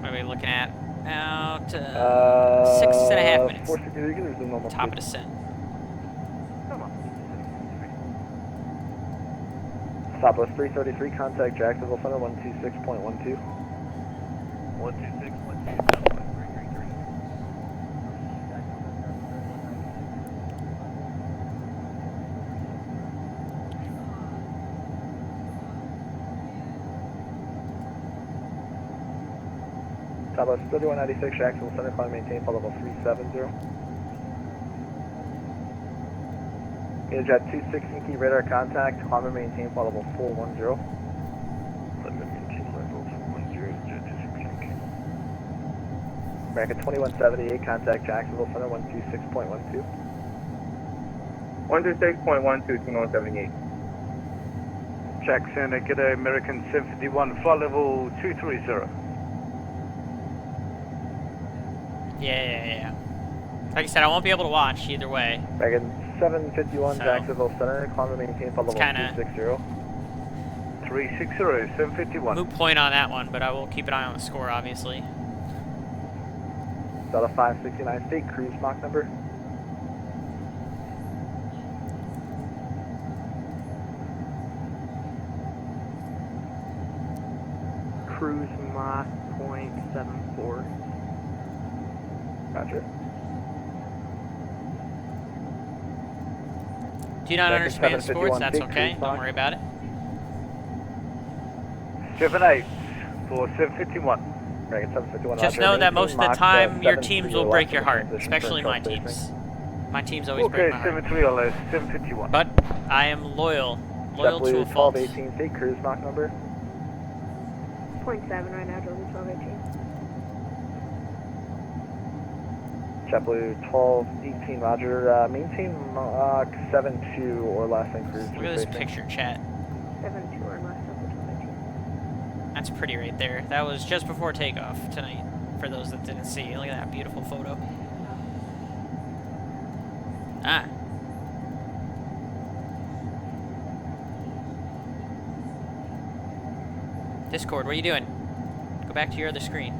S1: What are we looking at? About 6.5 minutes. Top of descent.
S11: Southwest 333, contact Jacksonville Center 126.12.
S8: 126, 12, Southwest 333.
S11: Southwest 3196, Jacksonville Center, climb maintain, flight level 370. Jet 26 key radar contact, climb and maintain, flight level 410. American 2178, contact Jacksonville Center 126.12.
S4: 126.12, 2178.
S7: Jack Center, get a American 751, flight level 230.
S1: Yeah. Like I said, I won't be able to watch either way.
S11: American 751,
S1: So,
S11: Jacksonville Center, climb and maintain, flight level 260. 360, 751.
S1: Moot point on that one, but I will keep an eye on the score, obviously.
S11: Delta 569 state, cruise Mach number.
S8: Cruise Mach .74.
S11: Gotcha.
S1: Do you not
S11: Second
S1: understand sports?
S11: 751
S1: That's
S11: big
S1: okay.
S11: cruise
S1: Don't
S11: Mach.
S1: worry about it.
S11: 78 for 751. Dragon 751.
S1: Just
S11: Roger.
S1: know that most of the
S11: Mach,
S1: time your
S11: 73
S1: teams will
S11: left
S1: break
S11: of
S1: your
S11: the
S1: heart,
S11: transition
S1: especially
S11: for
S1: my
S11: spacing.
S1: teams. My teams always
S11: Okay,
S1: break my heart.
S11: 73 on 751.
S1: But I am loyal to a fault.
S11: 1218 state, cruise Mach number.
S12: 0.7 right now, Jolie 1218.
S11: JetBlue 1218, roger. Maintain Mach 72 or less in cruise.
S1: Look at this picture, chat.
S12: 72 or less, Delta 1218.
S1: That's pretty right there. That was just before takeoff tonight, for those that didn't see. Look at that beautiful photo. Ah. Discord, what are you doing? Go back to your other screen.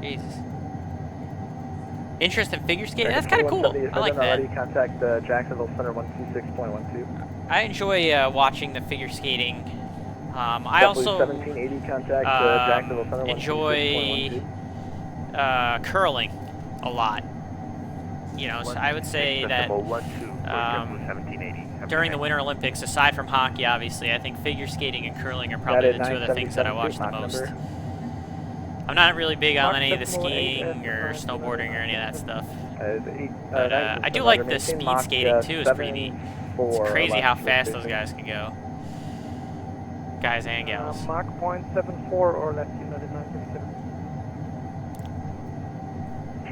S1: Jesus. Interest in figure skating? That's kind of cool. I like that.
S11: Already contact Jacksonville Center 126.12.
S1: I enjoy watching the figure skating. I also
S11: 1780 contact Jacksonville Center
S1: enjoy curling a lot. You know, so I would say that during the Winter Olympics, aside from hockey, obviously, I think figure skating and curling are probably the two of the things that I watch the most. I'm not really big on any of the skiing or snowboarding or any of that stuff. But I do like the speed skating too. It's pretty neat. It's crazy how fast those guys can go. Guys and gals.
S11: Mach .74 or less, United 937.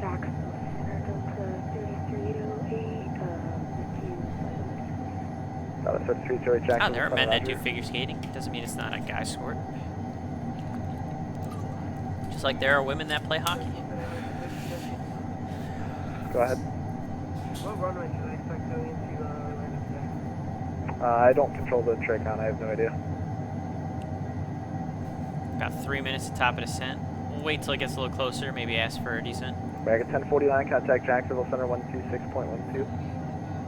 S12: Jacksonville Center, Delta 3308,
S11: Delta 3308, Jacksonville.
S1: Oh, there are men that do figure skating. Doesn't mean it's not a guy sport. Just like there are women that play hockey.
S11: Go ahead.
S6: What runway should I expect going into landing today?
S11: I don't control the Tracon, I have no idea.
S1: About 3 minutes to top of descent. We'll wait till it gets a little closer, maybe ask for a descent.
S11: Back at 1049, contact Jacksonville Center 126.12.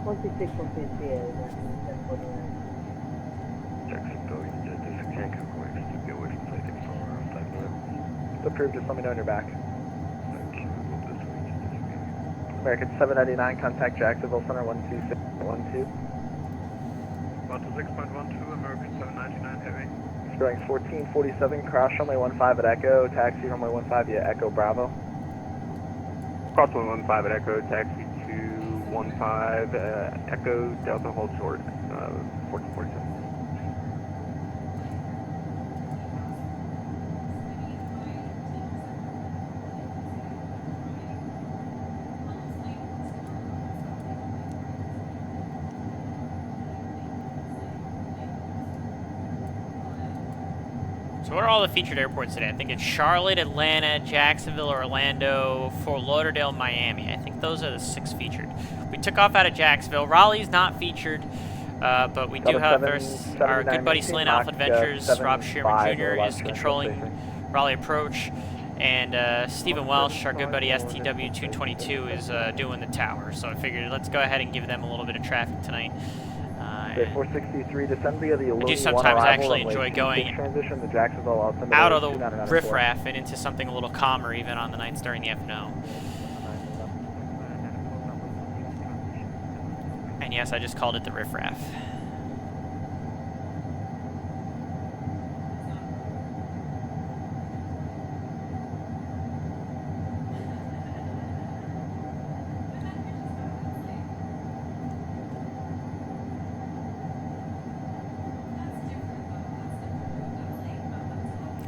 S3: 126.12, yeah, 1049.
S5: Jacksonville, you just can't come away to get away from landing for around 5 minutes.
S11: Approved, just let me know when you're back.
S5: Thank you. Hope this reaches again.
S11: American 799, contact Jacksonville Center 126.12.
S10: 126.12, American 799 Heavy.
S11: Spring 1447, cross runway 15 at Echo, taxi runway 15 via Echo Bravo.
S2: Cross runway 15 at Echo, taxi to 15 Echo Delta, hold short, 1447.
S1: So what are all the featured airports today? I think it's Charlotte, Atlanta, Jacksonville, Orlando, Fort Lauderdale, Miami. I think those are the 6 featured. We took off out of Jacksonville. Raleigh's not featured, but we do have our good buddy Slane Alpha Adventures. Rob Sherman Jr. is controlling Raleigh approach. And Stephen Welsh, our good buddy STW222, is doing the tower. So I figured let's go ahead and give them a little bit of traffic tonight.
S11: 463, descend via the
S1: I do sometimes actually enjoy going
S11: transition to Jacksonville
S1: out of the riffraff and into something a little calmer even on the nights during the FNO. And yes, I just called it the riffraff.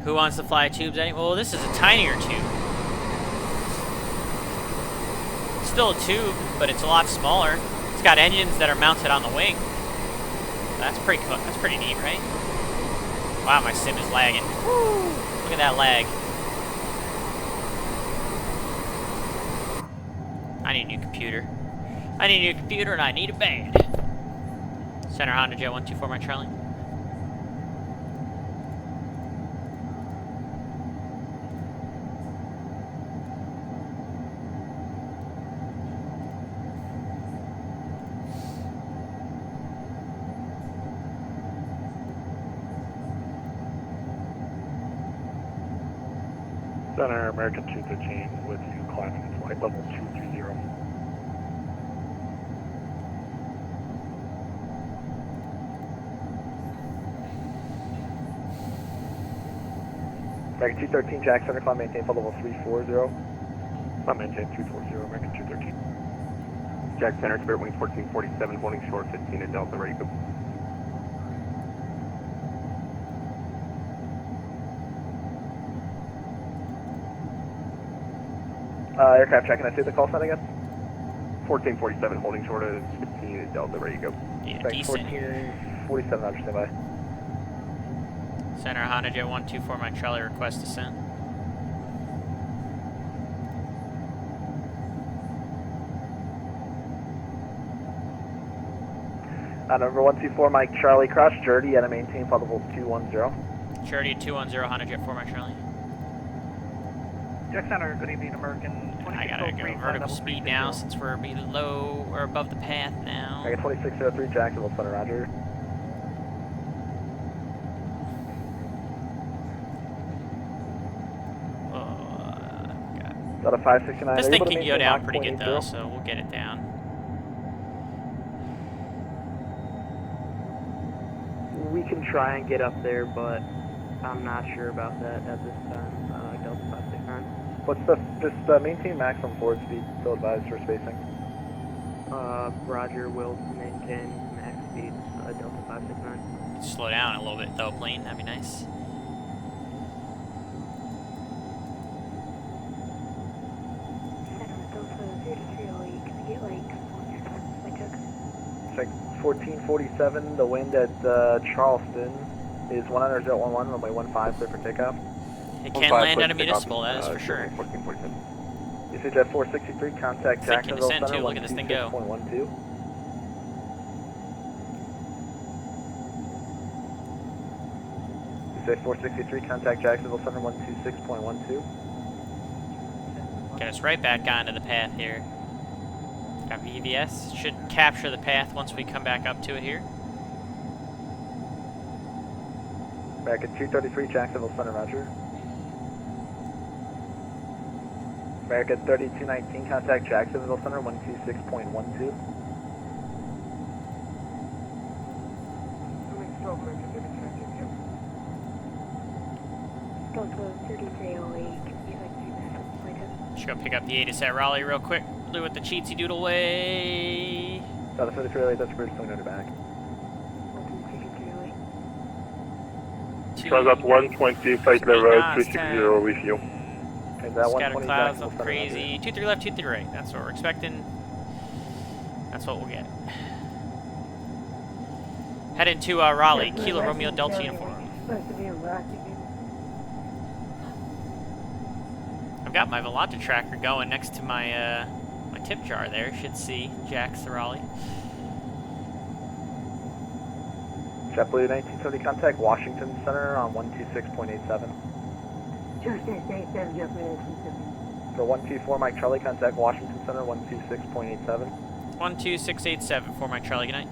S1: Who wants to fly tubes anyway? Well, this is a tinier tube. It's still a tube, but it's a lot smaller. It's got engines that are mounted on the wing. That's pretty cool. That's pretty neat, right? Wow, my sim is lagging. Woo! Look at that lag. I need a new computer. I need a new computer and I need a band. Center HondaJet 124, my Charlie.
S11: Center, American 213 with you climbing flight level 230. American 213, Jack Center, climb maintain flight level 340. Climb maintain 340, American 213.
S2: Jack Center, Spirit Wings 1447, holding short 15 at Delta, ready to go.
S11: Aircraft check, can I see the call sign again?
S2: 1447, holding short at 15 at Delta, ready to go.
S1: Yeah,
S11: Thanks,
S1: decent.
S11: 1447, Roger, stand by.
S1: Center HondaJet 124 Mike Charlie, request descent.
S11: Number 124 Mike Charlie, cross Jerdy at a maintain flight level 210.
S1: Charity at 210 HondaJet 4 Mike Charlie.
S8: Jack Center, good evening, American.
S1: I gotta go vertical speed now since we're below or above the path now.
S11: American 2603, Jacksonville Center, Roger. Got a 569.
S1: This thing can go down pretty good though, so we'll get it down.
S3: We can try and get up there, but I'm not sure about that at this time. Delta 569.
S11: What's this maintain maximum forward speed still advised for spacing?
S3: Roger, will maintain max speed, Delta 569.
S1: Slow down a little bit though, plane. That'd be nice.
S11: It's like 1447, the wind at Charleston is 100.11, runway 15, clear for takeoff.
S1: It can land at a municipal, that is for sure.
S11: UCJet 463, contact Jacksonville
S1: descend
S11: Center,
S1: too, look at this thing go.
S11: 126.12. UCJet 463, contact Jacksonville Center, 126.12.
S1: Get us right back onto the path here. Got VVS. Should capture the path once we come back up to it here.
S11: Back at 233, Jacksonville Center, roger. Back at 3219, contact Jacksonville Center, 126.12.
S1: Should go pick up the 8 at Raleigh real quick. Do with the cheatsy doodle way.
S11: Delta 33, that's Bridge, still noted back.
S4: Transit 120, flight level 360 with you.
S1: Scatter clouds up crazy. 23 left, 23 right. That's what we're expecting. That's what we'll get. Head into Raleigh, Kilo Romeo Delta uniform. I've got my Volante tracker going next to my my tip jar there. Should see Jax to Raleigh.
S11: JetBlue 1970, contact Washington Center on 126.87. For 124 Mike Charlie, contact Washington Center 126.87.
S1: 12687 for Mike Charlie, good night.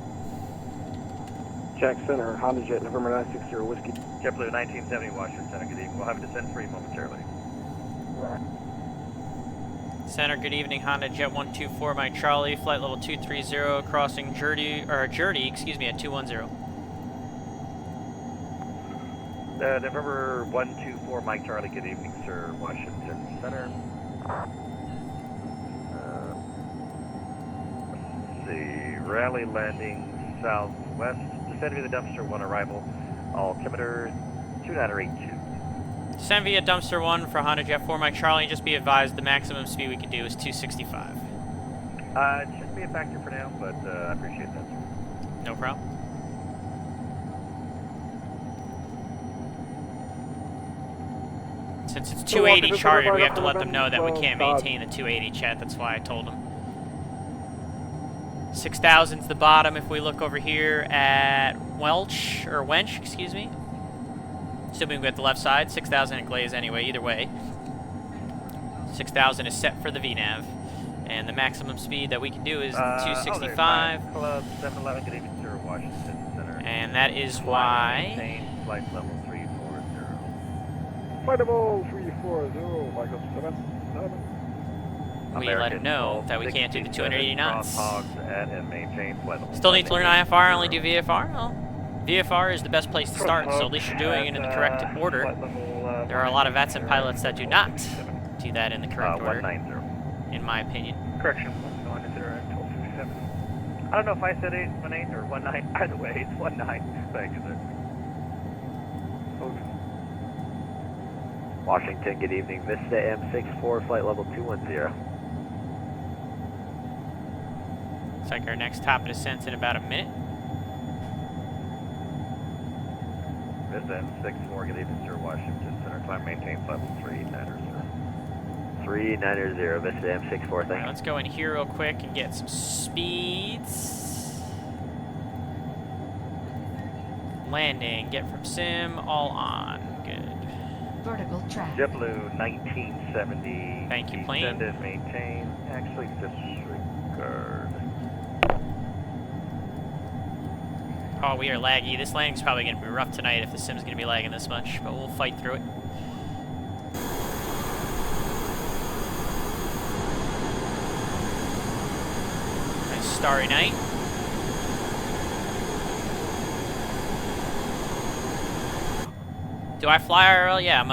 S14: Jack Center, HondaJet, November 960 Whiskey.
S9: JetBlue 1970, Washington Center, good evening. We'll have a descent 3 momentarily.
S1: Center, good evening. HondaJet 124 Mike Charlie, flight level 230, crossing Jerdy, excuse me, at 210.
S9: November 124 Mike Charlie, good evening, sir. Washington Center. Let's see, Raleigh landing southwest. Descend via the dumpster 1 arrival. Altimeter 2982.
S1: Descend via dumpster 1 for HondaJet 4 Mike Charlie. Just be advised the maximum speed we can do is 265.
S9: It shouldn't be a factor for now, but I appreciate that, sir.
S1: No problem. Since it's 280 chartered, we have to let them know that we can't maintain the 280 chat. That's why I told them. 6,000's the bottom if we look over here at Wench, excuse me. Assuming we got the left side, 6,000 at Glaze anyway, either way. 6,000 is set for the VNAV. And the maximum speed that we can do is 265.
S9: Club 711, good evening, sir. Washington Center.
S1: And that is why...
S9: Maintain flight level 340.
S11: Flight level 340, Michael 77.
S1: We let him know that we can't do the 280 knots.
S9: Hogs at and maintain flight level.
S1: Still need to learn IFR, only do VFR? Well, VFR is the best place to start, so at least you're doing it in the correct order. There are a lot of VATSIM pilots that do not do that in the correct order,
S9: 190.
S1: in my opinion.
S8: Correction, 190 at 1257. I don't know if I said 818 or 19. Either way, it's 19. Thank you, sir.
S9: Washington, good evening. Vista M64, flight level 210.
S1: Looks like our next top of descent's in about a minute.
S9: Vista M64, good evening, sir. Washington Center, climb maintain flight level 390. 390, Vista M64, thank you.
S1: Alright, let's go in here real quick and get some speeds. Landing, get from sim, all on. Good.
S13: Vertical track.
S9: JetBlue 1970.
S1: Thank you, plane.
S9: Descended, maintain. Actually, disregard.
S1: Oh, we are laggy. This landing's probably going to be rough tonight if the sim's going to be lagging this much, but we'll fight through it. Nice starry night. Do I fly IRL? Yeah,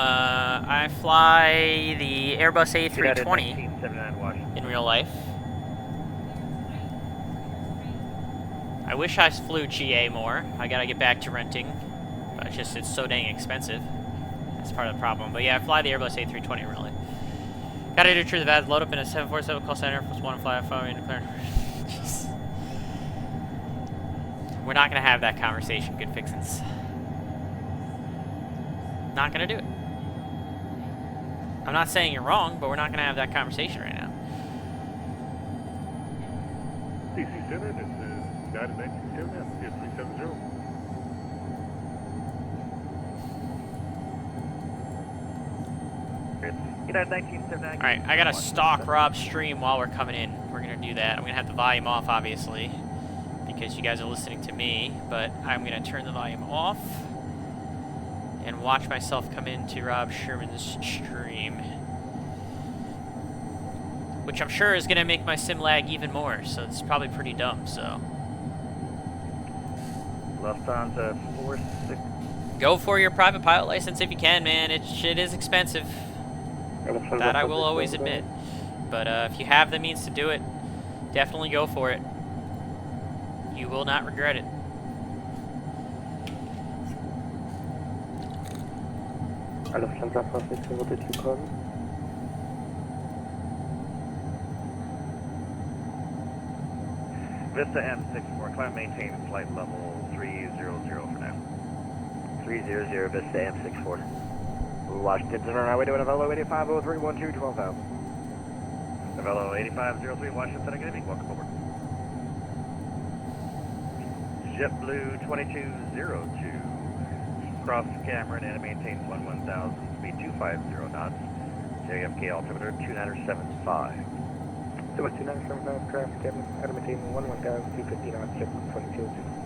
S1: I fly the Airbus A320 in real life. I wish I flew GA more. I gotta get back to renting, but it's so dang expensive. That's part of the problem. But yeah, I fly the Airbus A320 really. Gotta do true the VAD, load up in a 747, call center, +1 and fly phone and declare. Jeez. We're not gonna have that conversation, good fixins. Not gonna do it. I'm not saying you're wrong, but we're not gonna have that conversation right now.
S5: DC Center, this is United 1970, it's 370.
S8: United 1979.
S1: Alright, I gotta stalk Rob's stream while we're coming in. We're gonna do that. I'm gonna have the volume off, obviously, because you guys are listening to me, but I'm gonna turn the volume off and watch myself come into Rob Sherman's stream, which I'm sure is gonna make my sim lag even more, so it's probably pretty dumb, so.
S9: Lufthansa 46.
S1: Go for your private pilot license if you can, man. It is expensive. That I will always admit. But if you have the means to do it, definitely go for it. You will not regret it.
S2: Lufthansa 46, what did you call me?
S9: Vista M64, climb maintain flight level 300 for now. 300, Vista M64. Washington Center, highway to Novello 850312, 12,000. Novello 8503, Washington Center, good evening, welcome aboard. JetBlue 2202, cross Cameron and maintain 1000, speed 250 knots, JFK altimeter 2975.
S14: So it's 2975, craft Cameron, maintain 1000, 250 knots, JetBlue 2202.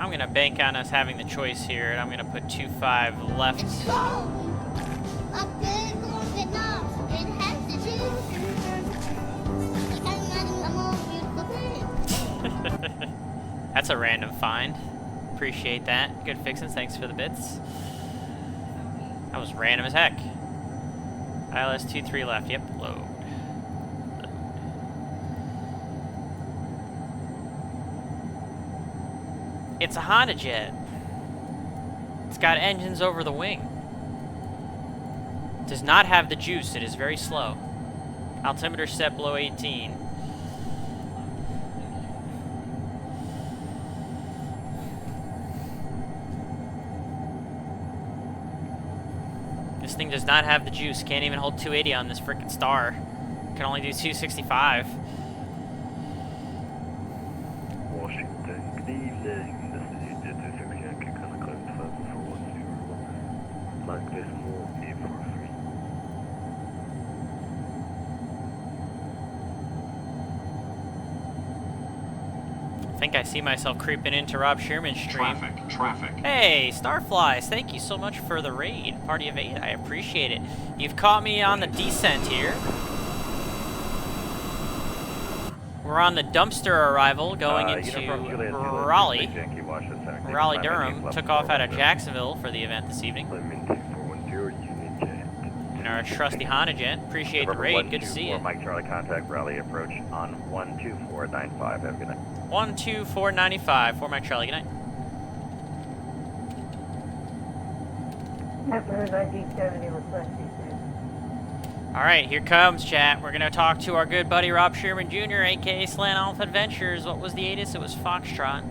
S1: I'm gonna bank on us having the choice here, and I'm gonna put 2.5 left. That's a random find. Appreciate that. Good fixins, thanks for the bits. That was random as heck. ILS 23 left, yep, load. It's a HondaJet. It's got engines over the wing. It does not have the juice. It is very slow. Altimeter set below 18. This thing does not have the juice. Can't even hold 280 on this frickin' star. Can only do 265.
S9: Washington, good evening. This is HondaJet 26 Yankee, kind of close to 410. Like this more A43.
S1: I think I see myself creeping into Rob Sherman's stream.
S15: Traffic.
S1: Hey, Starflies, thank you so much for the raid. Party of 8, I appreciate it. You've caught me on the descent here. We're on the dumpster arrival going into Raleigh. Raleigh, Durham. Took off out of Jacksonville for the event this evening. And our trusty HondaJet. Appreciate the raid. Good to see you.
S9: Mike Charlie, contact Raleigh approach on 12495. Have a good night.
S1: 12495 for Mike Charlie. Good night. Alright, here comes chat. We're gonna talk to our good buddy Rob Sherman Jr., aka Slant Alpha Adventures. What was the ATIS? It was Foxtrot.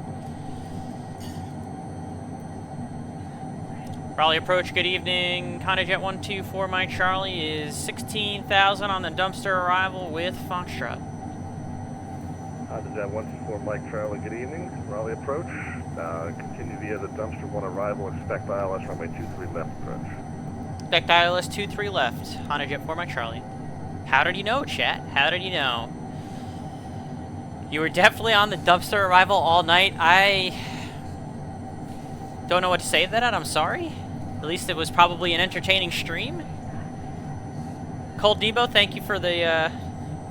S1: Raleigh approach, good evening. HondaJet 124 Mike Charlie is 16,000 on the dumpster arrival with Foxtrot.
S16: HondaJet 124 Mike Charlie, good evening. Raleigh approach. Continue via the dumpster 1 arrival. Expect ILS runway 23 left approach.
S1: Expect ILS 23 left. HondaJet 4 Mike Charlie. How did you know, chat? How did you know? You were definitely on the dumpster arrival all night. I don't know what to say to that. I'm sorry. At least it was probably an entertaining stream. Cold Debo, thank you for the,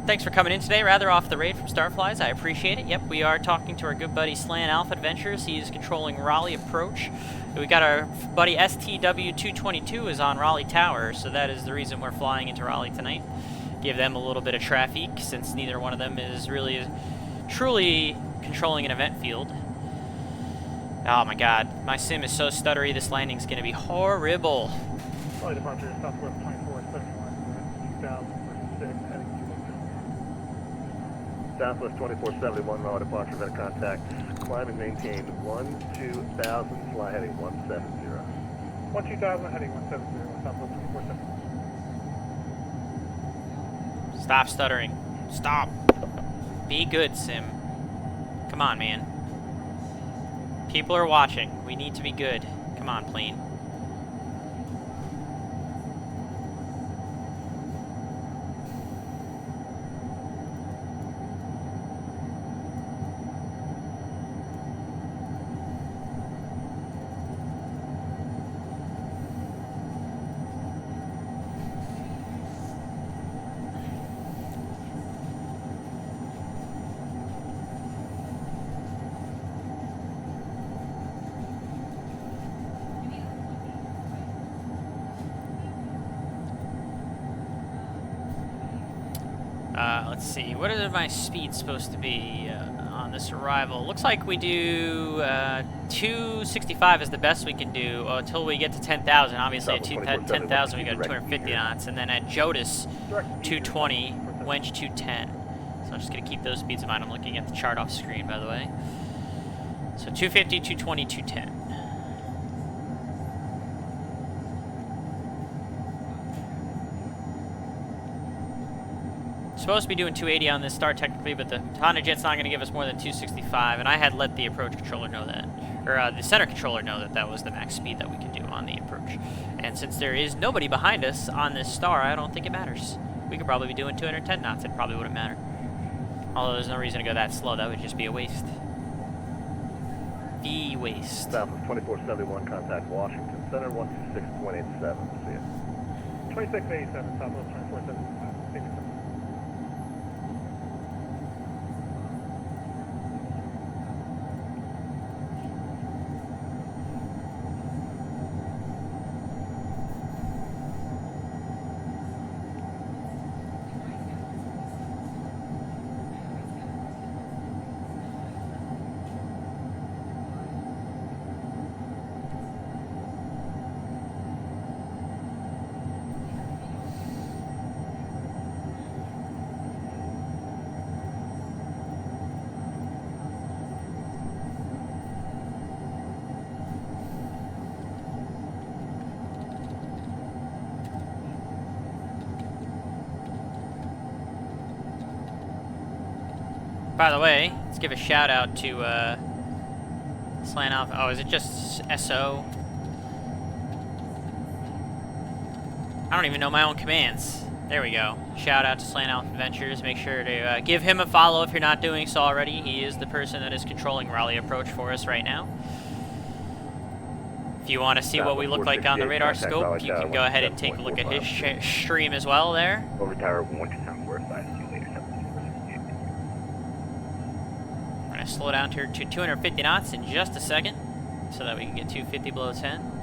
S1: thanks for coming in today, rather off the raid from Starflies. I appreciate it. Yep, we are talking to our good buddy Slant Alpha Adventures. He's controlling Raleigh approach. We got our buddy STW222 is on Raleigh Tower, so that is the reason we're flying into Raleigh tonight. Give them a little bit of traffic, since neither one of them is really truly controlling an event field. Oh my god, my sim is so stuttery, this landing's gonna be horrible.
S6: Raleigh departure, Southwest 2471, 2006, heading to
S16: Southwest 2471, Raleigh departure, event contact. Climb and maintain 12,000, fly heading 170.
S6: 12,000, heading 170, Southwest 2471.
S1: Stop stuttering. Stop. Be good, sim. Come on, man. People are watching. We need to be good. Come on, plane. Let's see, what is my speed supposed to be on this arrival? Looks like we do 265 is the best we can do until we get to 10,000. Obviously at 10,000 we go to 250 knots, and then at JOTIS 220, winch 210. So I'm just going to keep those speeds in mind. I'm looking at the chart off screen, by the way. So 250, 220, 210. Supposed to be doing 280 on this star technically, but the HondaJet's not going to give us more than 265, and I had let the approach controller know that, or the center controller know that that was the max speed that we could do on the approach. And since there is nobody behind us on this star, I don't think it matters. We could probably be doing 210 knots. It probably wouldn't matter. Although there's no reason to go that slow. That would just be a waste. The waste.
S16: Southwest 2471, contact Washington Center 126.87. See ya.
S6: 2687, Southwest 2471.
S1: By the way, let's give a shout out to Slant Alpha. Oh, is it just SO? I don't even know my own commands. There we go. Shout out to Slant Alpha Adventures. Make sure to give him a follow if you're not doing so already. He is the person that is controlling Raleigh approach for us right now. If you want to see what we look like on the radar scope, you can go ahead and take a look at his stream as well there.
S9: Over tower 12745.
S1: We're going to slow down to 250 knots in just a second so that we can get 250 below 10.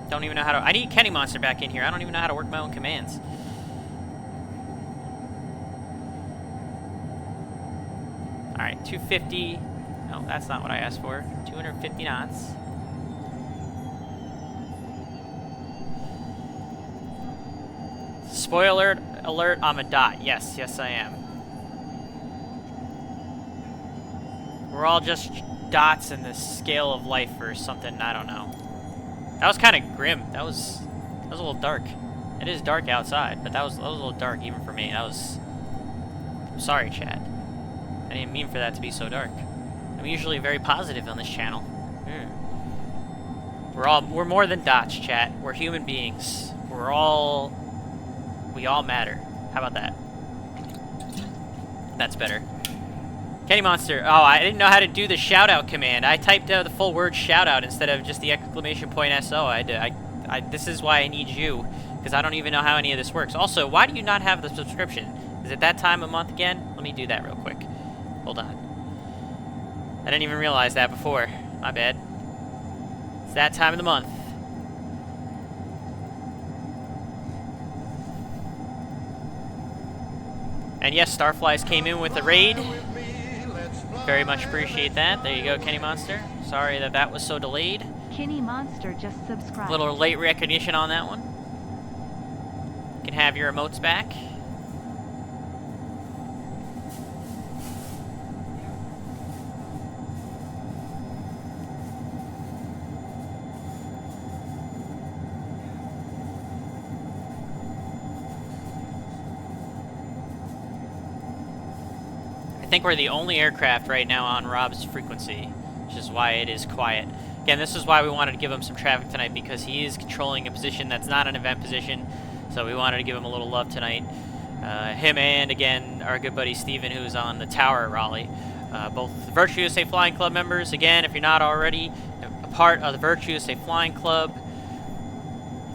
S1: Don't even know how to... I need Kenny Monster back in here. I don't even know how to work my own commands. Alright, 250. No, that's not what I asked for. 250 knots. Spoiler alert, I'm a dot. Yes, yes I am. We're all just dots in the scale of life or something, I don't know. That was kind of grim. That was a little dark. It is dark outside, but that was a little dark even for me. I'm sorry, chat. I didn't mean for that to be so dark. I'm usually very positive on this channel. We're more than dots, chat. We're human beings. We all matter. How about that? That's better. Kenny Monster. Oh, I didn't know how to do the shout-out command. I typed out the full word shout-out instead of just the exclamation point SO. This is why I need you, because I don't even know how any of this works. Also, why do you not have the subscription? Is it that time of month again? Let me do that real quick. Hold on. I didn't even realize that before. My bad. It's that time of the month. And yes, Starflies came in with the raid. Very much appreciate that. There you go, Kenny Monster. Sorry that was so delayed.
S13: Kenny Monster just subscribed.
S1: A little late recognition on that one. You can have your emotes back. I think we're the only aircraft right now on Rob's frequency, which is why it is quiet. Again, this is why we wanted to give him some traffic tonight, because he is controlling a position that's not an event position, so we wanted to give him a little love tonight. Him and, again, our good buddy Steven, who's on the tower at Raleigh. Both the Virtue USA Flying Club members. Again, if you're not already a part of the Virtue USA Flying Club,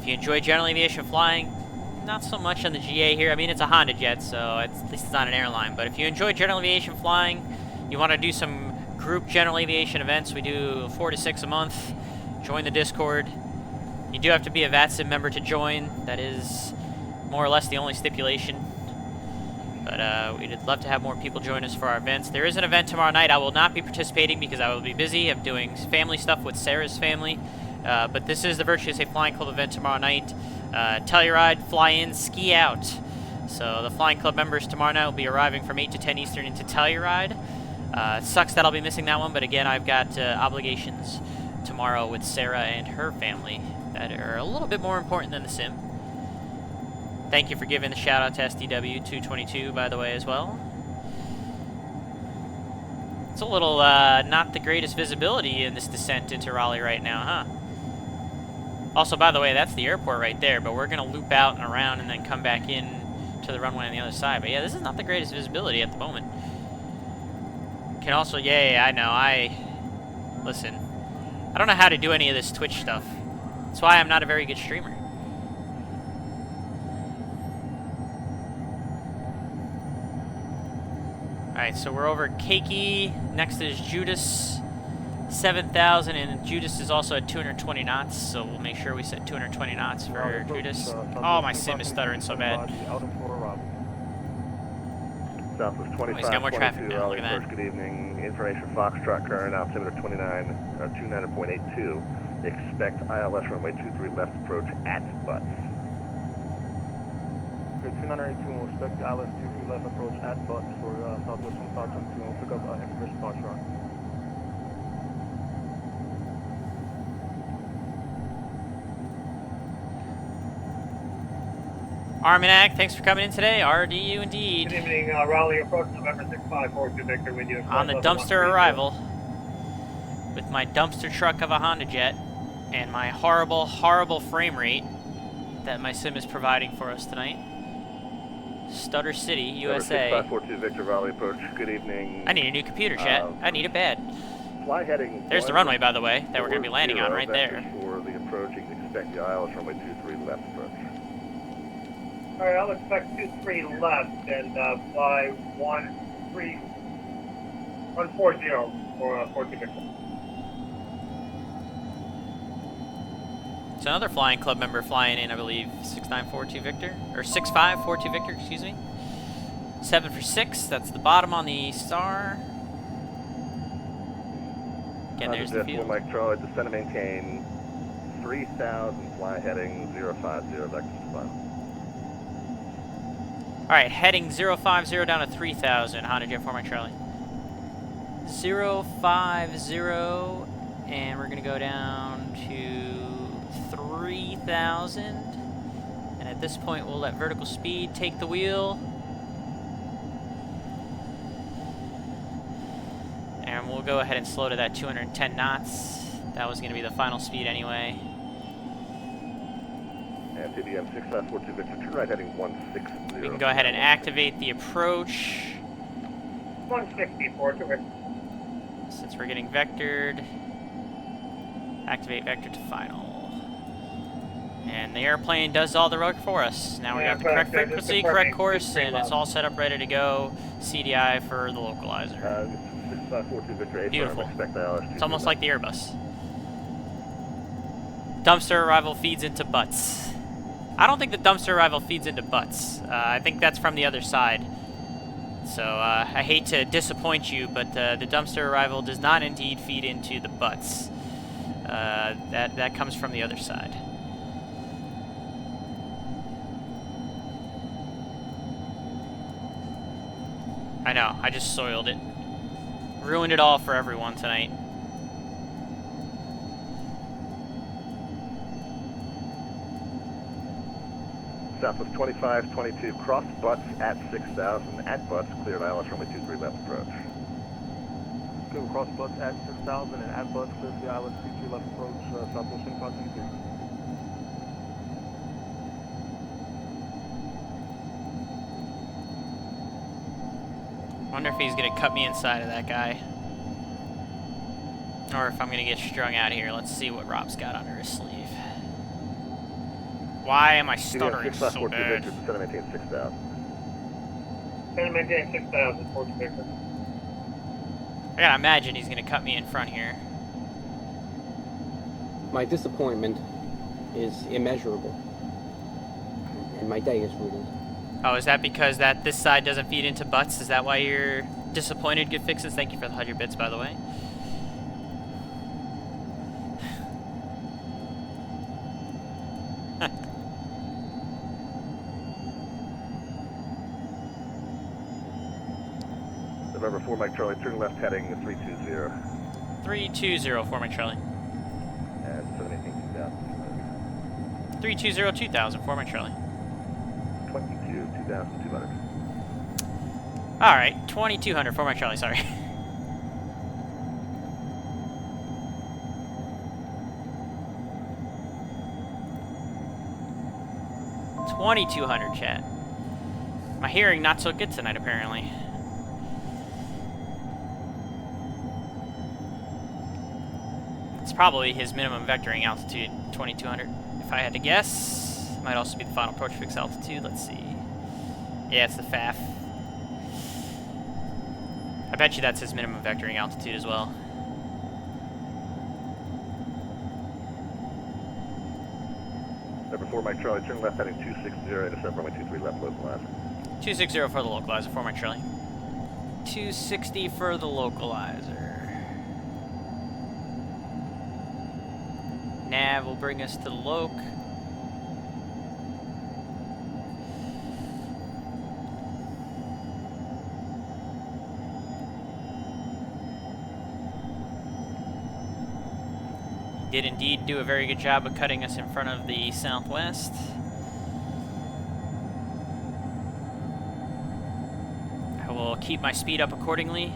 S1: if you enjoy general aviation flying, not so much on the GA here. I mean, it's a HondaJet, so at least it's not an airline. But if you enjoy general aviation flying, you want to do some group general aviation events, we do 4 to 6 a month. Join the Discord. You do have to be a VATSIM member to join. That is more or less the only stipulation. But we'd love to have more people join us for our events. There is an event tomorrow night. I will not be participating because I will be busy. I'm doing family stuff with Sarah's family. But this is the Virtue USA Flying Club event tomorrow night. Telluride, fly in, ski out. So the Flying Club members tomorrow night will be arriving from 8 to 10 Eastern into Telluride. It sucks that I'll be missing that one, but again, I've got obligations tomorrow with Sarah and her family that are a little bit more important than the sim. Thank you for giving the shout out to SDW222, by the way, as well. It's a little not the greatest visibility in this descent into Raleigh right now, huh? Also, by the way, that's the airport right there, but we're going to loop out and around and then come back in to the runway on the other side. But yeah, this is not the greatest visibility at the moment. Can also, yeah, I know, listen, I don't know how to do any of this Twitch stuff. That's why I'm not a very good streamer. Alright, so we're over Keiki. Next is Judas. 7,000, and Judas is also at 220 knots, so we'll make sure we set 220 knots for Judas. Oh, my sim is stuttering so bad.
S16: Southwest 25,
S1: he's got more traffic now, look at that.
S16: Good evening. Information Foxtrot current altimeter 29.82. Expect ILS runway 23 left approach at Butts.
S11: 2982 will expect ILS 23 left approach at Butts for Southwest 2522. We'll pick up information Foxtrot.
S1: Armanac, thanks for coming in today. RDU indeed.
S6: Good evening, Raleigh approach November 6542 Victor with you.
S1: On the dumpster arrival with my dumpster truck of a HondaJet and my horrible, horrible frame rate that my sim is providing for us tonight. Stutter City, USA.
S16: 6542 Victor, Raleigh approach. Good evening.
S1: I need a new computer, chat. I need it bad.
S16: Fly heading.
S1: There's the runway, by the way, that we're going to be landing on right there.
S16: For the approach, you can expect the ILS runway 23 left approach.
S6: Alright, I'll expect 23 left and fly 140 for 14 Victor.
S1: It's another flying club member flying in, I believe, 6942 Victor, or 6542 Victor, excuse me. 7 for 6, that's the bottom on the star. Again, there's the field.
S16: Mike Charlie, descend and maintain 3000, fly heading 050, vector to final.
S1: Alright, heading 050 down to 3000, HondaJet 4 Mike Charlie. 050, and we're going to go down to 3000, and at this point we'll let vertical speed take the wheel, and we'll go ahead and slow to that 210 knots. That was going to be the final speed anyway.
S16: And TDM 6542 Victor, turn right heading 160.
S1: We can go ahead and activate the approach
S6: 164 to Victor.
S1: since we're getting vectored. Activate vector to final. And the airplane does all the work for us. Now we got the correct frequency, correct course, and it's all set up ready to go. CDI for the localizer.
S16: 6542 Victor,
S1: beautiful. It's almost like the Airbus. Dumpster arrival feeds into butts. I don't think the dumpster arrival feeds into butts. I think that's from the other side. So I hate to disappoint you, but the dumpster arrival does not indeed feed into the butts. That comes from the other side. I know, I just soiled it. Ruined it all for everyone tonight.
S16: Southwest 2522, cross butts at 6000. At butts, cleared ILS runway 23 left approach.
S11: Good, cross butts at 6000 and at butts, cleared the ILS 23 left approach, Southwest 2522.
S1: Wonder if he's gonna cut me inside of that guy. Or if I'm gonna get strung out here. Let's see what Rob's got under his sleeve. Why am I stuttering so bad?
S16: Descend and maintain 6000.
S6: Descend and maintain 6000, 14 Victor.
S1: I gotta imagine he's gonna cut me in front here.
S15: My disappointment is immeasurable. And my day is ruined.
S1: Oh, is that because this side doesn't feed into butts? Is that why you're disappointed? Good fixes. Thank you for the 100 bits, by the way.
S16: November 4 Mike Charlie, turn left heading 320.
S1: 320, 4 Mike Charlie.
S16: And 718 2000.
S1: 320, 2000, 4 Mike Charlie.
S16: 22, 2200.
S1: Alright, 2200, 4 Mike Charlie, sorry. $2,200, chat. My hearing not so good tonight, apparently. It's probably his minimum vectoring altitude, 2200, if I had to guess. Might also be the final approach fix altitude. Let's see. Yeah, it's the FAF. I bet you that's his minimum vectoring altitude as well.
S16: Number 4 Mike Charlie, turn left heading 260, intercept runway 23 left localizer.
S1: 260 for the localizer, 4 Mike Charlie. 260 for the localizer. Nav will bring us to the loc. Did indeed do a very good job of cutting us in front of the southwest. will keep my speed up accordingly.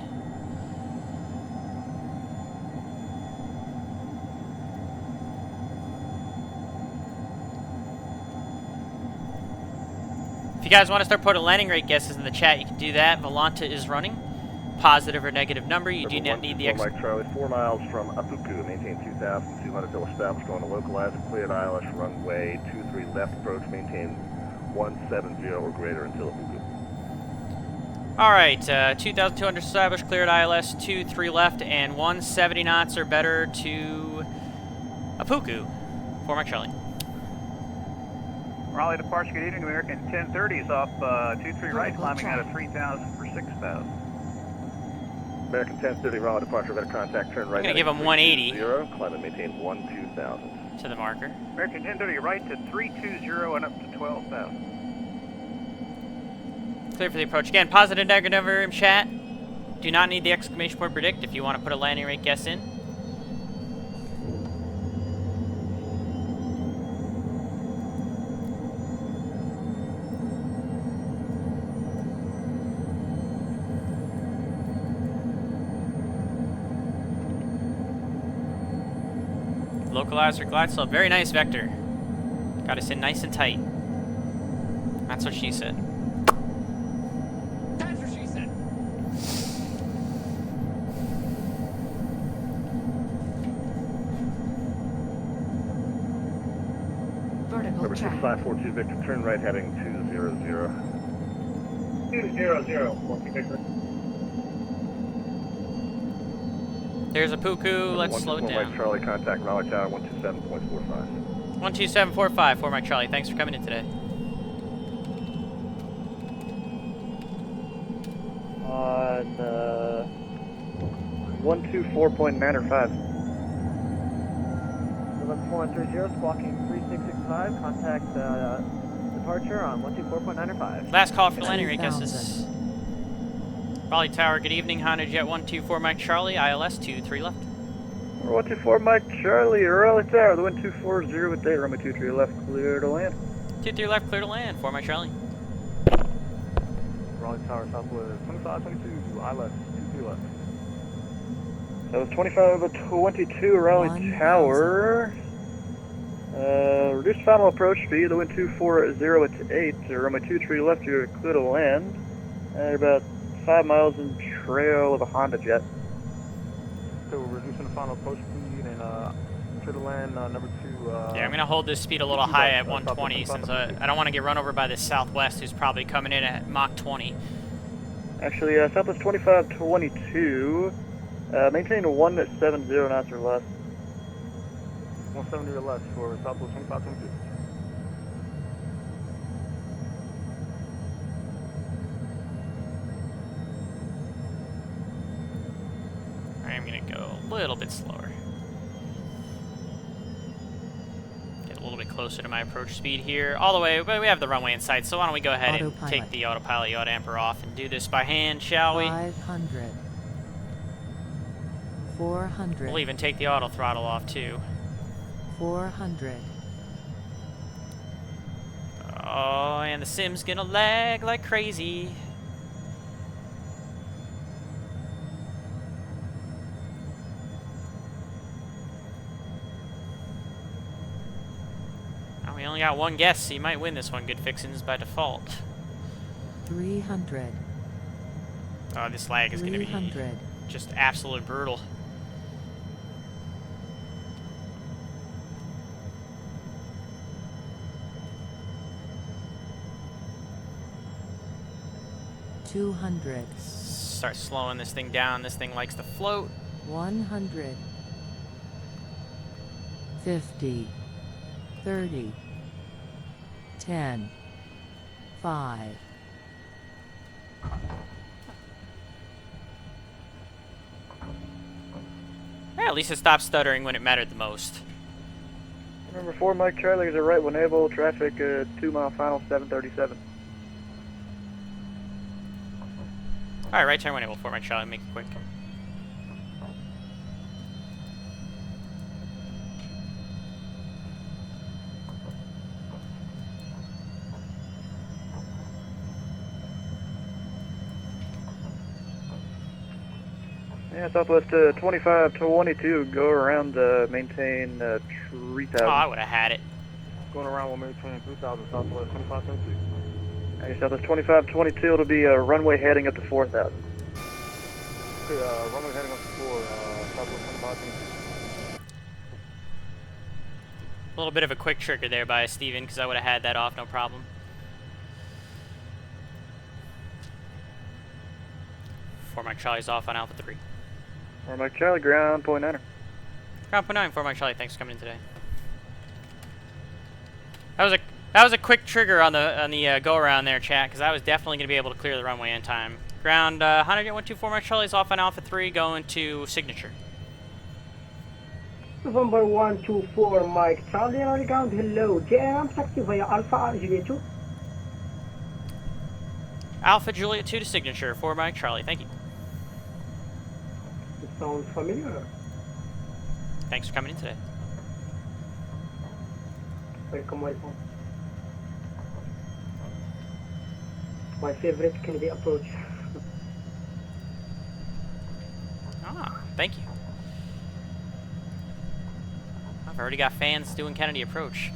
S1: If you guys want to start putting landing rate guesses in the chat, you can do that. Volanta is running. Positive or negative number. You do not need the
S16: Mike Charlie, 4 miles from Apuku, maintain 2,200 till established, going to localize and cleared ILS runway 23 left approach, maintain 170 or greater until Apuku.
S1: Alright, 2,200 established, cleared ILS 23 left, and 170 knots or better to Apuku. 4 Mike Charlie.
S17: Raleigh departure, good evening, American 1030 is off 23 right, climbing out of 3,000 for 6,000.
S16: American 1030, Raleigh departure, better contact, turn right.
S1: I'm going to give him 180.
S16: 0, climb and maintain 12,000.
S1: To the marker.
S17: American 1030 right to 320 and up to 12,000.
S1: Clear for the approach. Again, positive negative number in chat. Do not need the exclamation point predict if you want to put a landing rate guess in. Localizer glide slope. Very nice vector. Got us in nice and tight. That's what she said.
S18: That's what she said.
S13: Vertical
S16: Number
S13: track.
S16: 6542 Victor, turn right heading 200.
S6: 200, 14 Victor.
S1: There's a Puku. Let's slow it down.
S16: Mike Charlie, contact Raleigh Tower 127.45.
S1: 12745 for Mike Charlie. Thanks for coming in today.
S11: On 124.905.
S3: 11130, squawking 3665, contact departure on 124.905.
S1: Last call for landing rate guesses. Raleigh Tower, good evening. HondaJet 124 Mike Charlie, ILS 23 left.
S11: 124 Mike Charlie, Raleigh Tower, the 1240 with date, runway 23 left, clear to land.
S1: 23 left, clear to land. 4 Mike Charlie.
S11: Raleigh Tower, Southwest 2522, ILS 23 left. That was 2522, Raleigh Tower. Reduced final approach speed, the wind 240 at 8, runway 23 left, you're clear to land. About 5 miles in trail of a HondaJet.
S5: So we're reducing the final approach speed and clear to land number 2.
S1: Yeah, I'm going to hold this speed a little high at 120 since I don't want to get run over by this Southwest who's probably coming in at Mach 20.
S11: Actually, Southwest 2522, maintain 170 knots or less.
S5: 170 or less for Southwest 2522.
S1: I'm going to go a little bit slower. Get a little bit closer to my approach speed here. All the way, but we have the runway in sight, so why don't we go ahead and take the autopilot yaw damper off and do this by hand, shall we?
S19: 500. 400.
S1: We'll even take the auto throttle off too.
S19: 400.
S1: Oh, and the sim's gonna lag like crazy. Oh, we only got one guess, so you might win this one, Good Fixins, by default.
S19: 300.
S1: Oh, this lag is gonna be just absolute brutal. Start slowing this thing down. This thing likes to float.
S19: 100. 50. 30. 10. 5.
S1: Yeah, at least it stopped stuttering when it mattered the most.
S11: Number 4 Mike Charlie is a right when able, traffic 2 mile final 737.
S1: Alright, right turn when able, 4 Mike Charlie, make it quick.
S11: Yeah, Southwest 2522, go around, maintain 3000.
S1: Oh, I would have had it.
S5: Going around, we'll maintain 3000 Southwest 2522.
S11: Okay, Southwest 2522, it'll be runway heading up to 4000.
S5: Okay, runway heading up to 4, Southwest 2522.
S1: A little bit of a quick trigger there by Steven, because I would have had that off, no problem. 4 Mike Charlie's off on Alpha 3.
S11: 4 Mike Charlie, ground point 9er.
S1: Ground point 9, 4 Mike Charlie, thanks for coming in today. That was a quick trigger on the go around there, chat, because I was definitely going to be able to clear the runway in time. Ground HondaJet 124 Mike Charlie's off on Alpha 3, going to signature.
S6: November 124 Mike Charlie on the ground, hello. JM taxi via Alpha Juliet 2.
S1: Alpha Juliet 2 to signature, 4 Mike Charlie, thank you.
S6: It sounds familiar.
S1: Thanks for coming in today.
S6: Welcome, welcome. My favorite Kennedy approach.
S1: Ah, thank you. I've already got fans doing Kennedy approach.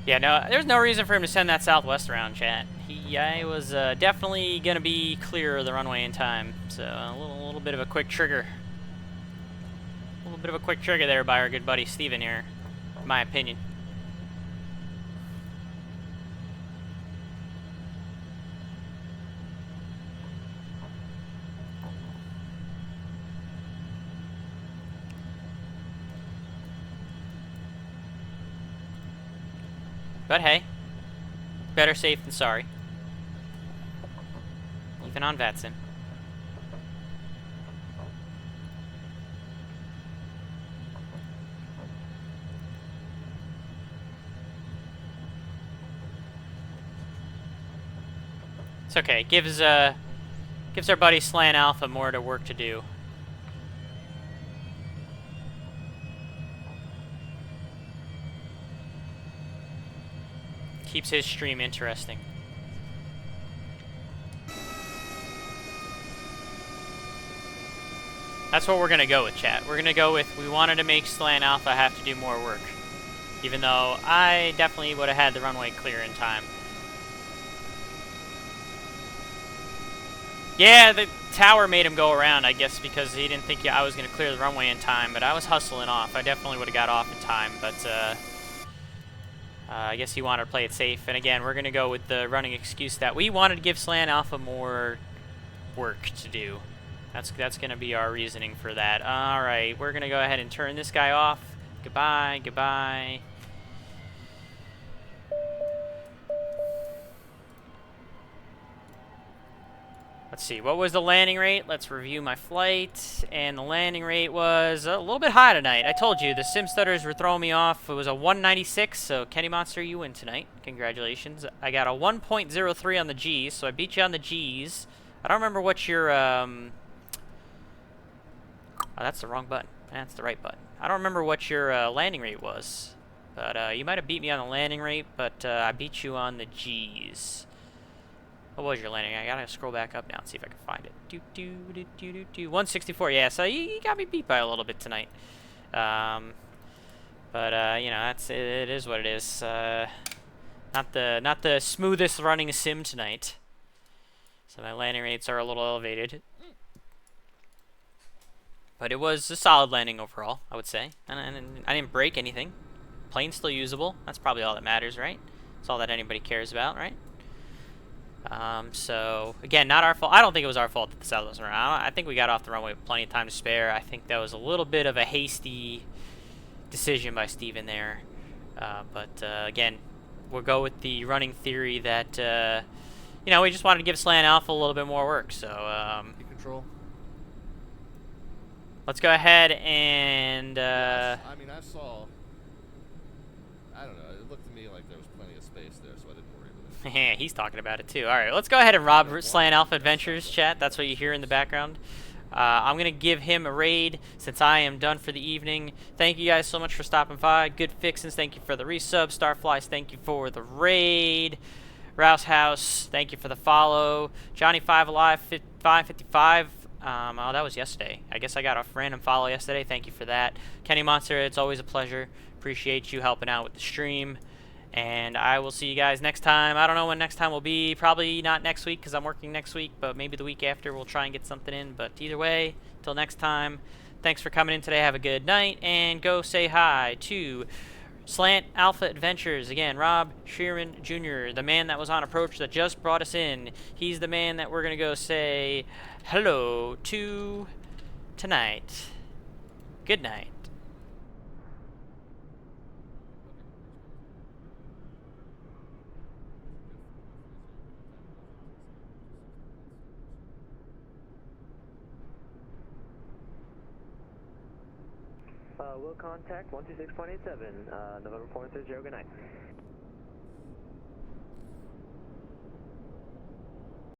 S1: Yeah, no, there's no reason for him to send that Southwest around, chat. I was definitely going to be clear of the runway in time, so a little bit of a quick trigger. A little bit of a quick trigger there by our good buddy Steven here, in my opinion. But hey, better safe than sorry. Even on VATSIM. It's okay. Gives our buddy Slan Alpha more to work to do. Keeps his stream interesting. That's what we're gonna go with, chat. We're gonna go with, we wanted to make Slan Alpha have to do more work. Even though I definitely would have had the runway clear in time. Yeah, the tower made him go around, I guess, because he didn't think I was gonna clear the runway in time, but I was hustling off. I definitely would have got off in time, but I guess he wanted to play it safe. And again, we're going to go with the running excuse that we wanted to give Slan Alpha more work to do. That's going to be our reasoning for that. All right, we're going to go ahead and turn this guy off. Goodbye, goodbye. Let's see, what was the landing rate? Let's review my flight. And the landing rate was a little bit high tonight. I told you, the sim stutters were throwing me off. It was a 196, so Kenny Monster, you win tonight. Congratulations. I got a 1.03 on the G's, so I beat you on the G's. I don't remember what your, oh, that's the wrong button. That's the right button. I don't remember what your landing rate was. But you might have beat me on the landing rate, but I beat you on the G's. What was your landing? I gotta scroll back up now and see if I can find it. 164. Yeah, so you got me beat by a little bit tonight. But you know, it is what it is. Not the smoothest running sim tonight. So my landing rates are a little elevated. But it was a solid landing overall, I would say. And I didn't break anything. Plane's still usable. That's probably all that matters, right? That's all that anybody cares about, right? So, again, not our fault. I don't think it was our fault that the South wasn't around. I think we got off the runway with plenty of time to spare. I think that was a little bit of a hasty decision by Steven there. Again, we'll go with the running theory that, you know, we just wanted to give Slan Alpha a little bit more work. So,
S18: control.
S1: Let's go ahead and,
S18: I mean, I saw, I don't know, it looked to me like there was plenty of space there, so I didn't worry with it.
S1: He's talking about it too. Alright, let's go ahead and rob Slan Alpha Adventures, chat. That's what you hear in the background. I'm going to give him a raid since I am done for the evening. Thank you guys so much for stopping by. Good Fixins, thank you for the resub. Starflies, thank you for the raid. Rouse House, thank you for the follow. Johnny 5 Alive 555, Oh, that was yesterday. I guess I got a random follow yesterday. Thank you for that. Kenny Monster, it's always a pleasure. Appreciate you helping out with the stream. And I will see you guys next time. I don't know when next time will be. Probably not next week because I'm working next week, but maybe the week after we'll try and get something in. But either way, till next time, thanks for coming in today. Have a good night, and go say hi to Slant Alpha Adventures. Again, Rob Sheeran Jr., the man that was on approach that just brought us in. He's the man that we're going to go say hello to tonight. Good night.
S9: We'll contact 126.87, November 430, good night.